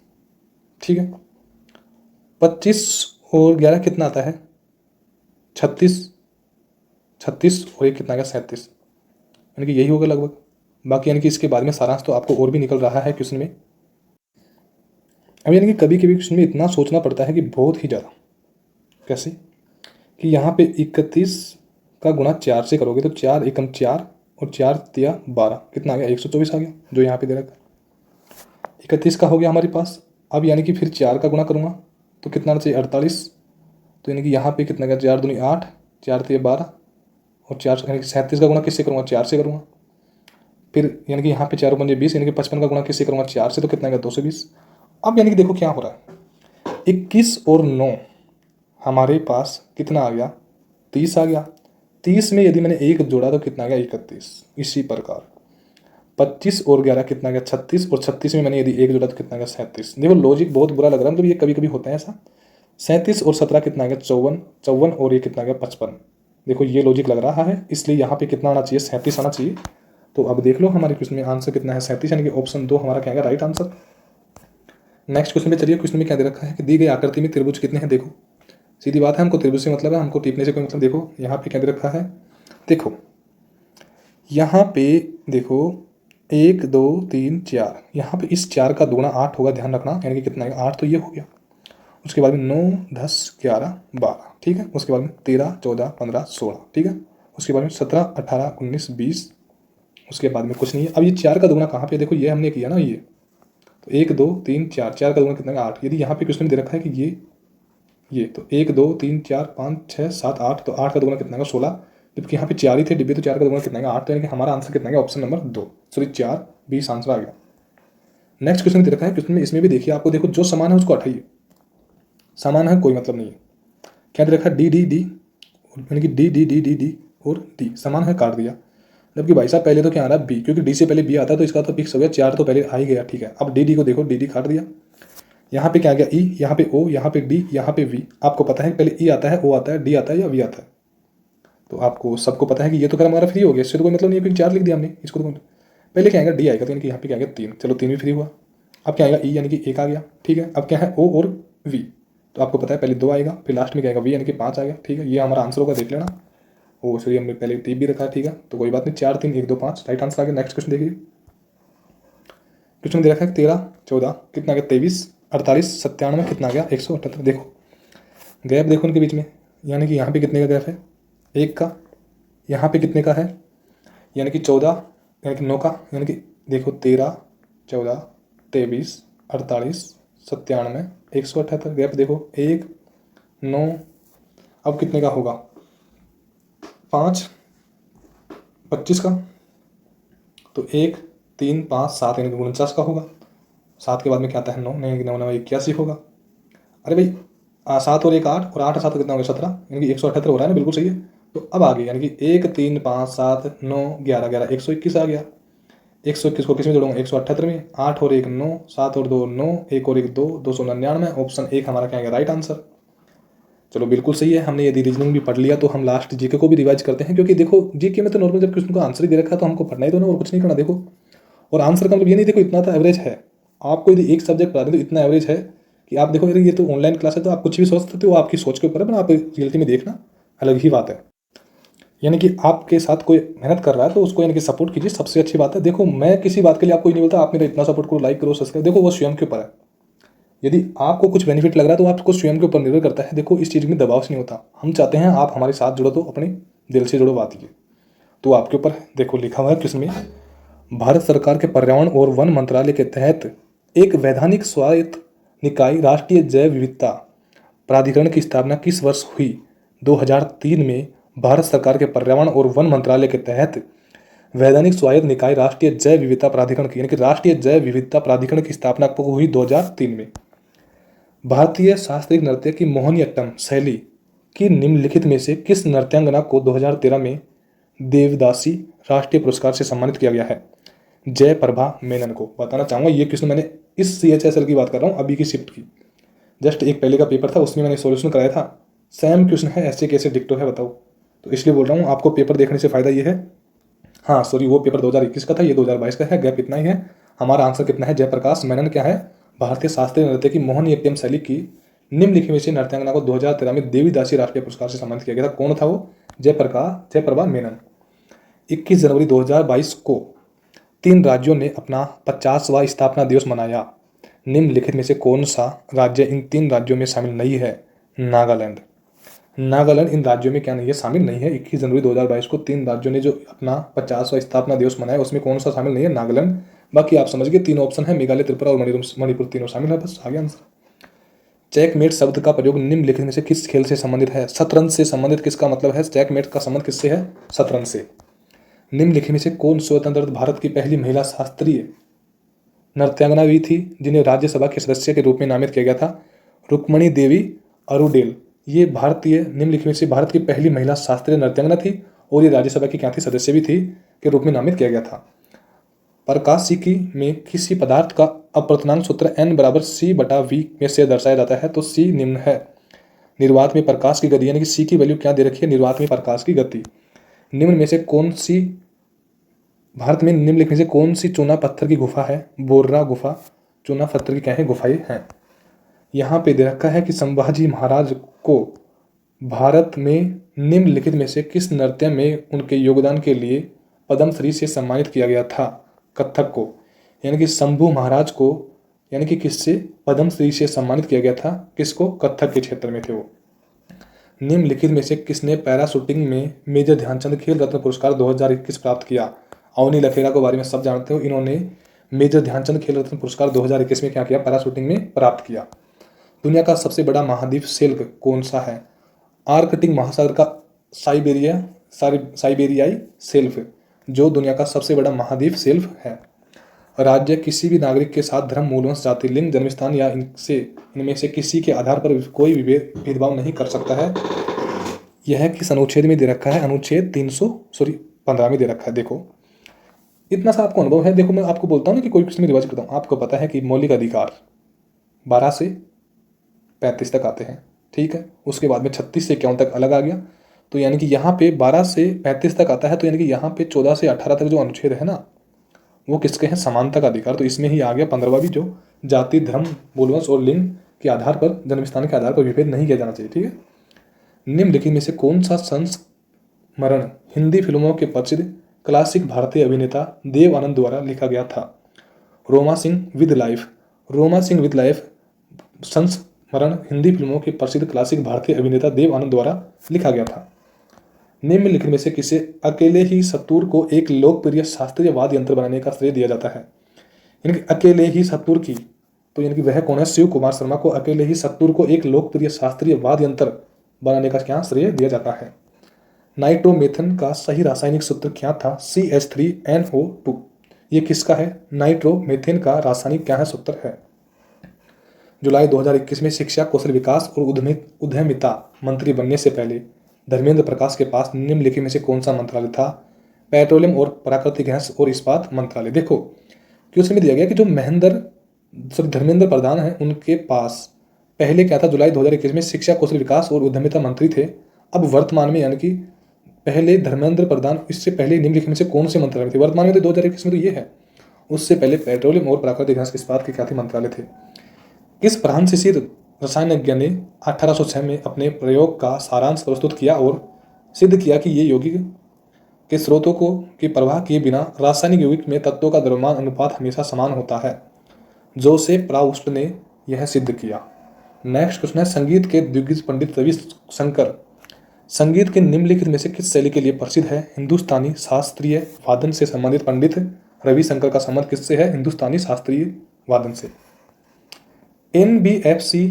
ठीक है, 25 और 11 कितना आता है, 36। 36 और 1 कितना आ गया, 37, यानी कि यही होगा लगभग। बाकी यानी कि इसके बाद में सारांश तो आपको और भी निकल रहा है क्वेश्चन में। अब यानी कि कभी कभी क्वेश्चन में इतना सोचना पड़ता है कि बहुत ही ज़्यादा। कैसे कि यहाँ पे 31 का गुणा 4 से करोगे तो 4 एकम 4 और 4 तिया 12, कितना आ गया, 124 आ गया, जो यहाँ पे दे रखा है। 31 का हो गया हमारे पास। अब यानी कि फिर 4 का गुणा करूँगा तो कितना आना चाहिए, 48। तो यानी कि यहाँ पे कितना गया, 4 दूनी 8, 4 तिया 12, और 4 यानी कि 37 का गुणा किससे करूँगा, 4 से करूँगा। फिर यानी कि यहाँ पे 4 पंजे 20, यानी कि 55 का गुणा किससे करूँगा, 4 से, तो कितना आएगा, 220। अब यानी कि देखो क्या हो रहा है, 21 और 9 हमारे पास कितना आ गया, 30 आ गया। 30 में यदि मैंने 1 जोड़ा तो कितना आ गया, 31। इसी प्रकार 25 और 11 कितना आ गया, 36, और 36 में मैंने यदि 1 जोड़ा तो कितना आ गया, 37। देखो लॉजिक बहुत बुरा लग रहा है, मतलब ये कभी कभी होता है ऐसा। 37 और 17 कितना आ गया, 54, 54 और ये कितना आ गया, 55। देखो ये लॉजिक लग रहा है, इसलिए यहाँ पे कितना आना चाहिए, 37 आना चाहिए। तो अब देख लो हमारे क्वेश्चन में आंसर कितना है, 37, यानी कि ऑप्शन 2 हमारा क्या है, राइट आंसर। नेक्स्ट क्वेश्चन में चलिए, क्वेश्चन में क्या दे रखा है कि दी गई आकृति में त्रिभुज कितने हैं। देखो सीधी बात है, हमको त्रिभुज से मतलब है, हमको टिपने से कोई मतलब। देखो यहाँ पे क्या दे रखा है, देखो यहाँ पे देखो 1 2 3 4, यहाँ पे इस 4 का दुगुना 8 होगा, ध्यान रखना, यानी कि कितना है, 8 तो ये हो गया। उसके बाद में 9 10 11 12, ठीक है। उसके बाद में 13 14 15 16, ठीक है। उसके बाद में 17, 18, 19, 20, उसके बाद में कुछ नहीं है। अब ये 4 का दुगुना कहाँ पे, देखो ये हमने किया ना, ये तो 1 2 3 4, 4 का दुगुना कितना है 8। यदि यहाँ पे क्वेश्चन में दे रखा है कि ये तो 1 2 3 4 5 6 7 8, तो 8 का दुगुना कितना है 16, जबकि यहाँ पे 4 ही थे डिब्बे, तो 4 का दुगुना कितना है 8, तो यानी कि हमारा आंसर कितना है ऑप्शन नंबर 2, सॉरी 4, 20 आंसर आ गया। नेक्स्ट क्वेश्चन दे रखा है, क्वेश्चन में इसमें भी देखिए आपको, देखो जो समान है उसको हटाइए, समान है कोई मतलब नहीं है। क्या दे रखा है डी डी डी, यानी कि D D D D D और डी समान है, काट दिया। जबकि भाई साहब पहले तो क्या आ रहा है बी, क्योंकि डी से पहले बी आता है तो इसका तो फिक्स हो गया, 4 तो पहले आ ही गया, ठीक है। अब डी डी को देखो, डी डी काट दिया, यहाँ पे क्या आ गया ई, यहाँ पे ओ, यहाँ पे डी, यहाँ पे वी। आपको पता है पहले ई आता है, ओ आता है, डी आता है या वी आता है, तो आपको सबको पता है कि ये तो क्रम हमारा फ्री हो गया, इससे तो कोई मतलब नहीं है, क्योंकि 4 लिख दिया हमने, इसको तो पहले क्या आएगा डी आएगा, तो यानी कि यहाँ पे क्या आएगा 3, चलो 3 भी फ्री हुआ। अब क्या आएगा ई, यानी कि 1 आ गया, ठीक है। अब क्या है ओ और वी, तो आपको पता है पहले 2 आएगा, फिर लास्ट में क्या आएगा वी, यानी कि 5 आ गया, ठीक है। ये हमारा आंसर होगा, देख लेना। ओ सॉरी, हमने पहले टी भी रखा है, ठीक है, तो कोई बात नहीं, 4 3 1 2 5 राइट आंसर आ गया। नेक्स्ट क्वेश्चन देखिए, क्वेश्चन दे रखा है 13 14 कितना आ गया 23 48 97 कितना आ गया 178। देखो गैप देखो उनके बीच में, यानी कि यहाँ पे कितने का गैप है 1 का, यहाँ पे कितने का है यानी कि 14, यानी कि 9 का, यानी कि देखो 13 14 23 48 97 178 गैप देखो 1 9। अब कितने का होगा 5 25 का, तो 1 3 5 7 यानी कि 49 का होगा। 7 के बाद में क्या आता है 9, यानी कि 9 9 81 होगा। अरे भाई 7 और 1 8, और 8 7 कितना होगा 17, यानी कि 178 हो रहा है ना, बिल्कुल सही है। तो अब आ गई, यानी कि 1 3 5 7 9 11 11 121 आ गया। 121 को किस में जोड़ूंगा 178 में, 8 और 1 9, 7 और 2 9, 1 और 1 2, 299। ऑप्शन 1 हमारा क्या आएगा राइट आंसर। चलो बिल्कुल सही है। हमने यदि रीजनिंग भी पढ़ लिया तो हम लास्ट जीके को भी रिवाइज करते हैं, क्योंकि देखो जीके में तो नॉर्मल जब क्वेश्चन को आंसर ही दे रखा है तो हमको पढ़ना ही तो ना, और कुछ नहीं करना। देखो और आंसर का मतलब ये नहीं, देखो इतना तो एवरेज है, आपको यदि एक सब्जेक्ट पढ़ा दें तो इतना एवरेज है कि आप देखो, ये तो ऑनलाइन क्लास है तो आप कुछ भी सोच सकते हो, आपकी सोच के ऊपर है, पर आप रियलिटी में देखना अलग ही बात है। यानी कि आपके साथ कोई मेहनत कर रहा है तो उसको यानी कि सपोर्ट कीजिए, सबसे अच्छी बात है। देखो मैं किसी बात के लिए आपको नहीं बोलता आप मेरा इतना सपोर्ट करो, लाइक करो, सब्सक्राइब, देखो वो स्वयं के ऊपर है। यदि आपको कुछ बेनिफिट लग रहा है तो आपको स्वयं के ऊपर निर्भर करता है। देखो इस चीज़ में दबाव से नहीं होता, हम चाहते हैं आप हमारे साथ जुड़ो तो अपने दिल से जुड़ो, बात ये तो आपके ऊपर है। देखो लिखा हुआ है किसमें, भारत सरकार के पर्यावरण और वन मंत्रालय के तहत एक वैधानिक स्वायत्त निकाय राष्ट्रीय जैव विविधता प्राधिकरण की स्थापना किस वर्ष हुई। 2003 में भारत सरकार के पर्यावरण और वन मंत्रालय के तहत वैधानिक स्वायत्त निकाय राष्ट्रीय जैव विविधता प्राधिकरण की, यानी कि राष्ट्रीय जैव विविधता प्राधिकरण की स्थापना हुई 2003 में। भारतीय शास्त्रीय नृत्य की मोहिनीअट्टम शैली की निम्नलिखित में से किस नृत्यांगना को 2013 में देवदासी राष्ट्रीय पुरस्कार से सम्मानित किया गया है। जय प्रभा मेनन को। बताना चाहूँगा ये क्वेश्चन मैंने इस CHSL की बात कर रहा हूँ, अभी की शिफ्ट की, जस्ट एक पहले का पेपर था उसमें मैंने सॉल्यूशन कराया था, सेम क्वेश्चन है, ऐसे कैसे डिक्टो है बताओ। तो इसलिए बोल रहा हूँ आपको पेपर देखने से फ़ायदा ये है। हाँ सॉरी, वो पेपर 2021 का था, ये 2022 का है, गैप इतना ही है। हमारा आंसर कितना है, जयप्रकाश मेनन क्या है, भारतीय शास्त्रीय नृत्य की मोहिनीअट्टम शैली की निम्नलिखित में से नृत्यांगना को 2013 में देवीदासी राष्ट्रीय पुरस्कार से सम्मानित किया गया था। कौन था वो, जयप्रभा मेनन। 21 जनवरी 2022 को 3 राज्यों ने अपना 50वां स्थापना दिवस मनाया। निम्नलिखित में से कौन सा राज्य इन 3 राज्यों में शामिल नहीं है। नागालैंड। नागालैंड इन राज्यों में क्या नहीं है, शामिल नहीं है। 21 जनवरी 2022 को 3 राज्यों ने जो अपना 50वां स्थापना दिवस मनाया उसमें कौन सा शामिल नहीं है, नागालैंड। बाकी आप समझ गए, 3 ऑप्शन है, मेघालय, त्रिपुरा और मणिपुर, तीनों शामिल है, बस आगे आंसर। चेकमेट शब्द का प्रयोग निम्नलिखित में से किस खेल से संबंधित है। शतरंज से संबंधित किसका मतलब है, चेकमेट का संबंध किससे है, शतरंज से। निम्नलिखित में से कौन स्वतंत्र भारत की पहली महिला शास्त्रीय नृत्यांगना भी थी जिन्हें राज्यसभा के सदस्य के रूप में नामित किया गया था। रुक्मणी देवी अरुडेल। ये भारतीय निम्नलिखित में से भारत की पहली महिला शास्त्रीय नृत्यांगना थी और ये राज्यसभा की क्या थी, सदस्य भी थी, के रूप में नामित किया गया था। प्रकाशिकी में किसी पदार्थ का अपवर्तनांक सूत्र n बराबर c/v में से दर्शाया जाता है, तो c निम्न है। निर्वात में प्रकाश की गति, यानी कि c की वैल्यू क्या दे रखी है, निर्वात में प्रकाश की गति। निम्न में से कौन सी भारत में निम्नलिखित में से कौन सी चूना पत्थर की गुफा है, बोर्रा गुफा चूना पत्थर की क्या है, गुफाएं हैं। यहाँ पे दे रखा है कि संभाजी महाराज को भारत में निम्नलिखित में से किस नृत्य में उनके योगदान के लिए पद्मश्री से सम्मानित किया गया था। कथक को, यानी कि शंभू महाराज को, यानी कि किससे पद्मश्री से सम्मानित किया गया था, किसको, कथक के क्षेत्र में थे वो। निम्नलिखित में से किसने पैरा शूटिंग में मेजर ध्यानचंद खेल रत्न पुरस्कार 2021 प्राप्त किया? अवनी लखेरा के बारे में सब जानते हो, इन्होंने मेजर ध्यानचंद खेल रत्न पुरस्कार 2021 में क्या किया? पैरा शूटिंग में प्राप्त किया। दुनिया का सबसे बड़ा महाद्वीप शेल्फ कौन सा है? आर्कटिक महासागर का साइबेरियाई शेल्फ, जो दुनिया का सबसे बड़ा महाद्वीप शेल्फ है। राज्य किसी भी नागरिक के साथ धर्म, मूलवंश, जाति, लिंग, जन्मस्थान या इनमें से किसी के आधार पर कोई भेदभाव नहीं कर सकता है। यह किस अनुच्छेद में दे रखा है? अनुच्छेद 15 में दे रखा है। देखो इतना सा आपको अनुभव है। देखो मैं आपको बोलता हूँ ना कि कोई क्वेश्चन में रिवाइज करता हूँ, आपको पता है कि मौलिक अधिकार 12 से 35 तक आते हैं, ठीक है। उसके बाद में 36 से 51 तक अलग आ गया, तो यानी कि यहाँ पे 12 से 35 तक आता है, तो यानी कि यहाँ पे 14 से 18 तक जो अनुच्छेद है ना, वो किसके हैं? समानता का अधिकार। तो इसमें ही आ गया 15वां भी, जो जाति, धर्म, मूलवंश और लिंग के आधार पर, जन्मस्थान के आधार पर विभेद नहीं किया जाना चाहिए, ठीक है। निम्नलिखित में से कौन सा संस्मरण हिंदी फिल्मों के प्रसिद्ध क्लासिक भारतीय अभिनेता देव आनंद द्वारा लिखा गया था? Roma Singh with life. Roma Singh with life संस्मरण हिंदी फिल्मों के प्रसिद्ध क्लासिक भारतीय अभिनेता देव आनंद द्वारा लिखा गया था। निम्नलिखित में से किसे अकेले ही सत्तूर को एक लोकप्रिय शास्त्रीय वाद्य यंत्र बनाने का श्रेय दिया जाता है? यानी कि अकेले ही सत्तूर की, तो यानी कि वह कौन है? शिव कुमार शर्मा को अकेले ही सत्तूर को एक लोकप्रिय शास्त्रीय वाद्य यंत्र बनाने का क्या श्रेय दिया जाता है? नाइट्रोमेथेन का सही रासायनिक सूत्र क्या था? CH3NO2। ये किसका है? नाइट्रोमेथेन का रासायनिक क्या है? सूत्र है। जुलाई 2021 में शिक्षा, कौशल विकास और उद्यमिता मंत्री बनने से पहले धर्मेंद्र प्रकाश के पास निम्नलिखित में से कौन सा मंत्रालय था? पेट्रोलियम और प्राकृतिक गैस और इस्पात मंत्रालय। देखो क्वेश्चन में दिया गया कि जो धर्मेंद्र प्रधान है, उनके पास पहले क्या था? जुलाई 2021 में शिक्षा, कौशल विकास और उद्यमिता मंत्री थे। अब वर्तमान में, यानी कि पहले धर्मेंद्र प्रधान, इससे पहले निम्नलिखित में से कौन से मंत्रालय थे? वर्तमान में तो 2021 में तो ये है, उससे पहले पेट्रोलियम और प्राकृतिक गैस इस्पात के क्या थे? मंत्रालय थे। किस फ्रांसीसी रसायनज्ञ ने 1806 में अपने प्रयोग का सारांश प्रस्तुत किया और सिद्ध किया कि ये यौगिक के स्रोतों को की परवाह किए बिना रासायनिक यौगिक में तत्वों का द्रव्यमान अनुपात हमेशा समान होता है? जोसेफ प्राउस्ट ने यह सिद्ध किया। नेक्स्ट क्वेश्चन है, संगीत के दिग्गज पंडित रवि शंकर संगीत के निम्नलिखित में से किस शैली के लिए प्रसिद्ध है? हिंदुस्तानी शास्त्रीय वादन से संबंधित पंडित रवि शंकर का संबंध किससे है? हिंदुस्तानी शास्त्रीय वादन से। NBFC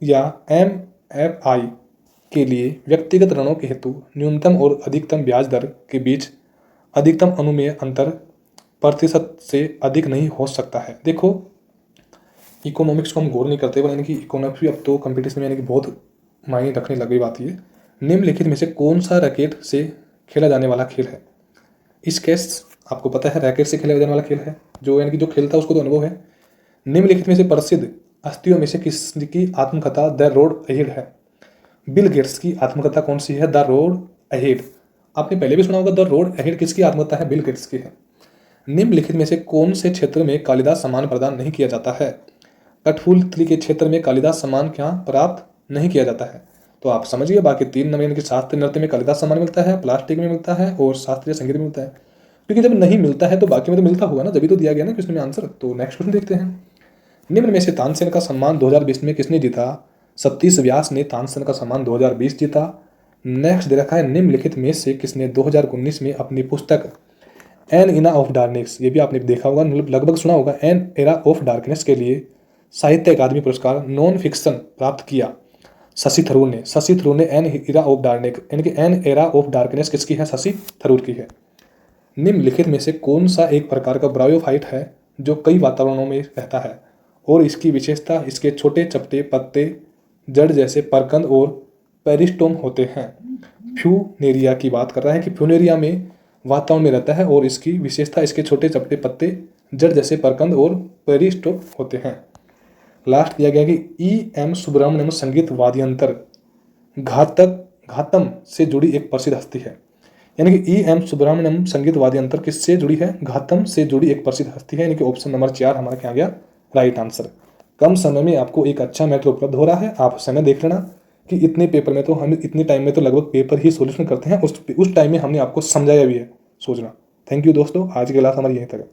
या MFI के लिए व्यक्तिगत ऋणों के हेतु न्यूनतम और अधिकतम ब्याज दर के बीच अधिकतम अनुमेय अंतर प्रतिशत से अधिक नहीं हो सकता है। देखो इकोनॉमिक्स को हम गौर नहीं करते, यानी कि इकोनॉमिक्स भी अब तो कंपटीशन में यानी कि बहुत मायने रखने लगी बात। ये निम्नलिखित में से कौन सा रैकेट से खेला जाने वाला खेल है? स्केट्स आपको पता है रैकेट से खेला जाने वाला खेल है, जो यानी कि जो खेलता है उसको तो अनुभव है। निम्नलिखित में से प्रसिद्ध हस्तियों में से किसकी आत्मकथा द रोड अहेड है? बिल गेट्स की आत्मकथा कौन सी है? The road ahead. आपने पहले भी सुना होगा, द रोड अहेड किसकी आत्मकथा है? बिल गेट्स की है। निम्नलिखित में से कौन से क्षेत्र में कालिदास सम्मान प्रदान नहीं किया जाता है? कठपुतली के क्षेत्र में कालिदास सम्मान क्या प्राप्त नहीं किया जाता है? तो आप समझिए बाकी 3 नंबर यानी कि शास्त्रीय नृत्य में कालिदास सम्मान मिलता है, प्लास्टिक में मिलता है और शास्त्रीय संगीत में मिलता है। क्योंकि जब नहीं मिलता है तो बाकी में तो मिलता होगा ना, जब भी तो दिया गया ना क्वेश्चन में आंसर। तो नेक्स्ट क्वेश्चन देखते हैं। निम्न में से तानसेन का सम्मान 2020 में किसने जीता? सतीश व्यास ने तानसेन का सम्मान 2020 जीता। नेक्स्ट दे रखा है, निम्नलिखित में से किसने 2019 में अपनी पुस्तक एन इरा ऑफ डार्कनेस, ये भी आपने देखा होगा, लगभग सुना होगा, एन एरा ऑफ डार्कनेस के लिए साहित्य अकादमी पुरस्कार नॉन फिक्शन प्राप्त किया? शशि थरूर ने। शशि थरूर ने एन इरा ऑफ डार्कनेस यानी कि एन एरा ऑफ डार्कनेस किसकी है? शशि थरूर की है। निम्नलिखित में से कौन सा एक प्रकार का ब्रायोफाइट है जो कई वातावरणों में रहता है और इसकी विशेषता इसके छोटे चपटे पत्ते, जड़ जैसे परकंद और पेरिस्टोम होते हैं? फ्यूनेरिया की बात कर रहा है कि फ्यूनेरिया में वातावरण में रहता है और इसकी विशेषता इसके छोटे चपटे पत्ते, जड़ जैसे परकंद और पेरिस्टोम होते हैं। लास्ट दिया गया कि EM सुब्रमण्यम संगीत वाद्ययंत्र घातम से जुड़ी एक प्रसिद्ध हस्ती है। यानी कि EM सुब्रमण्यम संगीत वाद्ययंत्र किससे जुड़ी है? घातम से जुड़ी एक प्रसिद्ध हस्ती है। यानी कि ऑप्शन नंबर 4 हमारा क्या आ गया? Right answer. कम समय में आपको एक अच्छा मैथ उपलब्ध हो रहा है। आप समय देख लेना कि इतने पेपर में तो हम इतने टाइम में तो लगभग पेपर ही सोल्यूशन करते हैं, उस टाइम में हमने आपको समझाया भी है सोचना। थैंक यू दोस्तों, आज की क्लास हमारी यहीं तक है।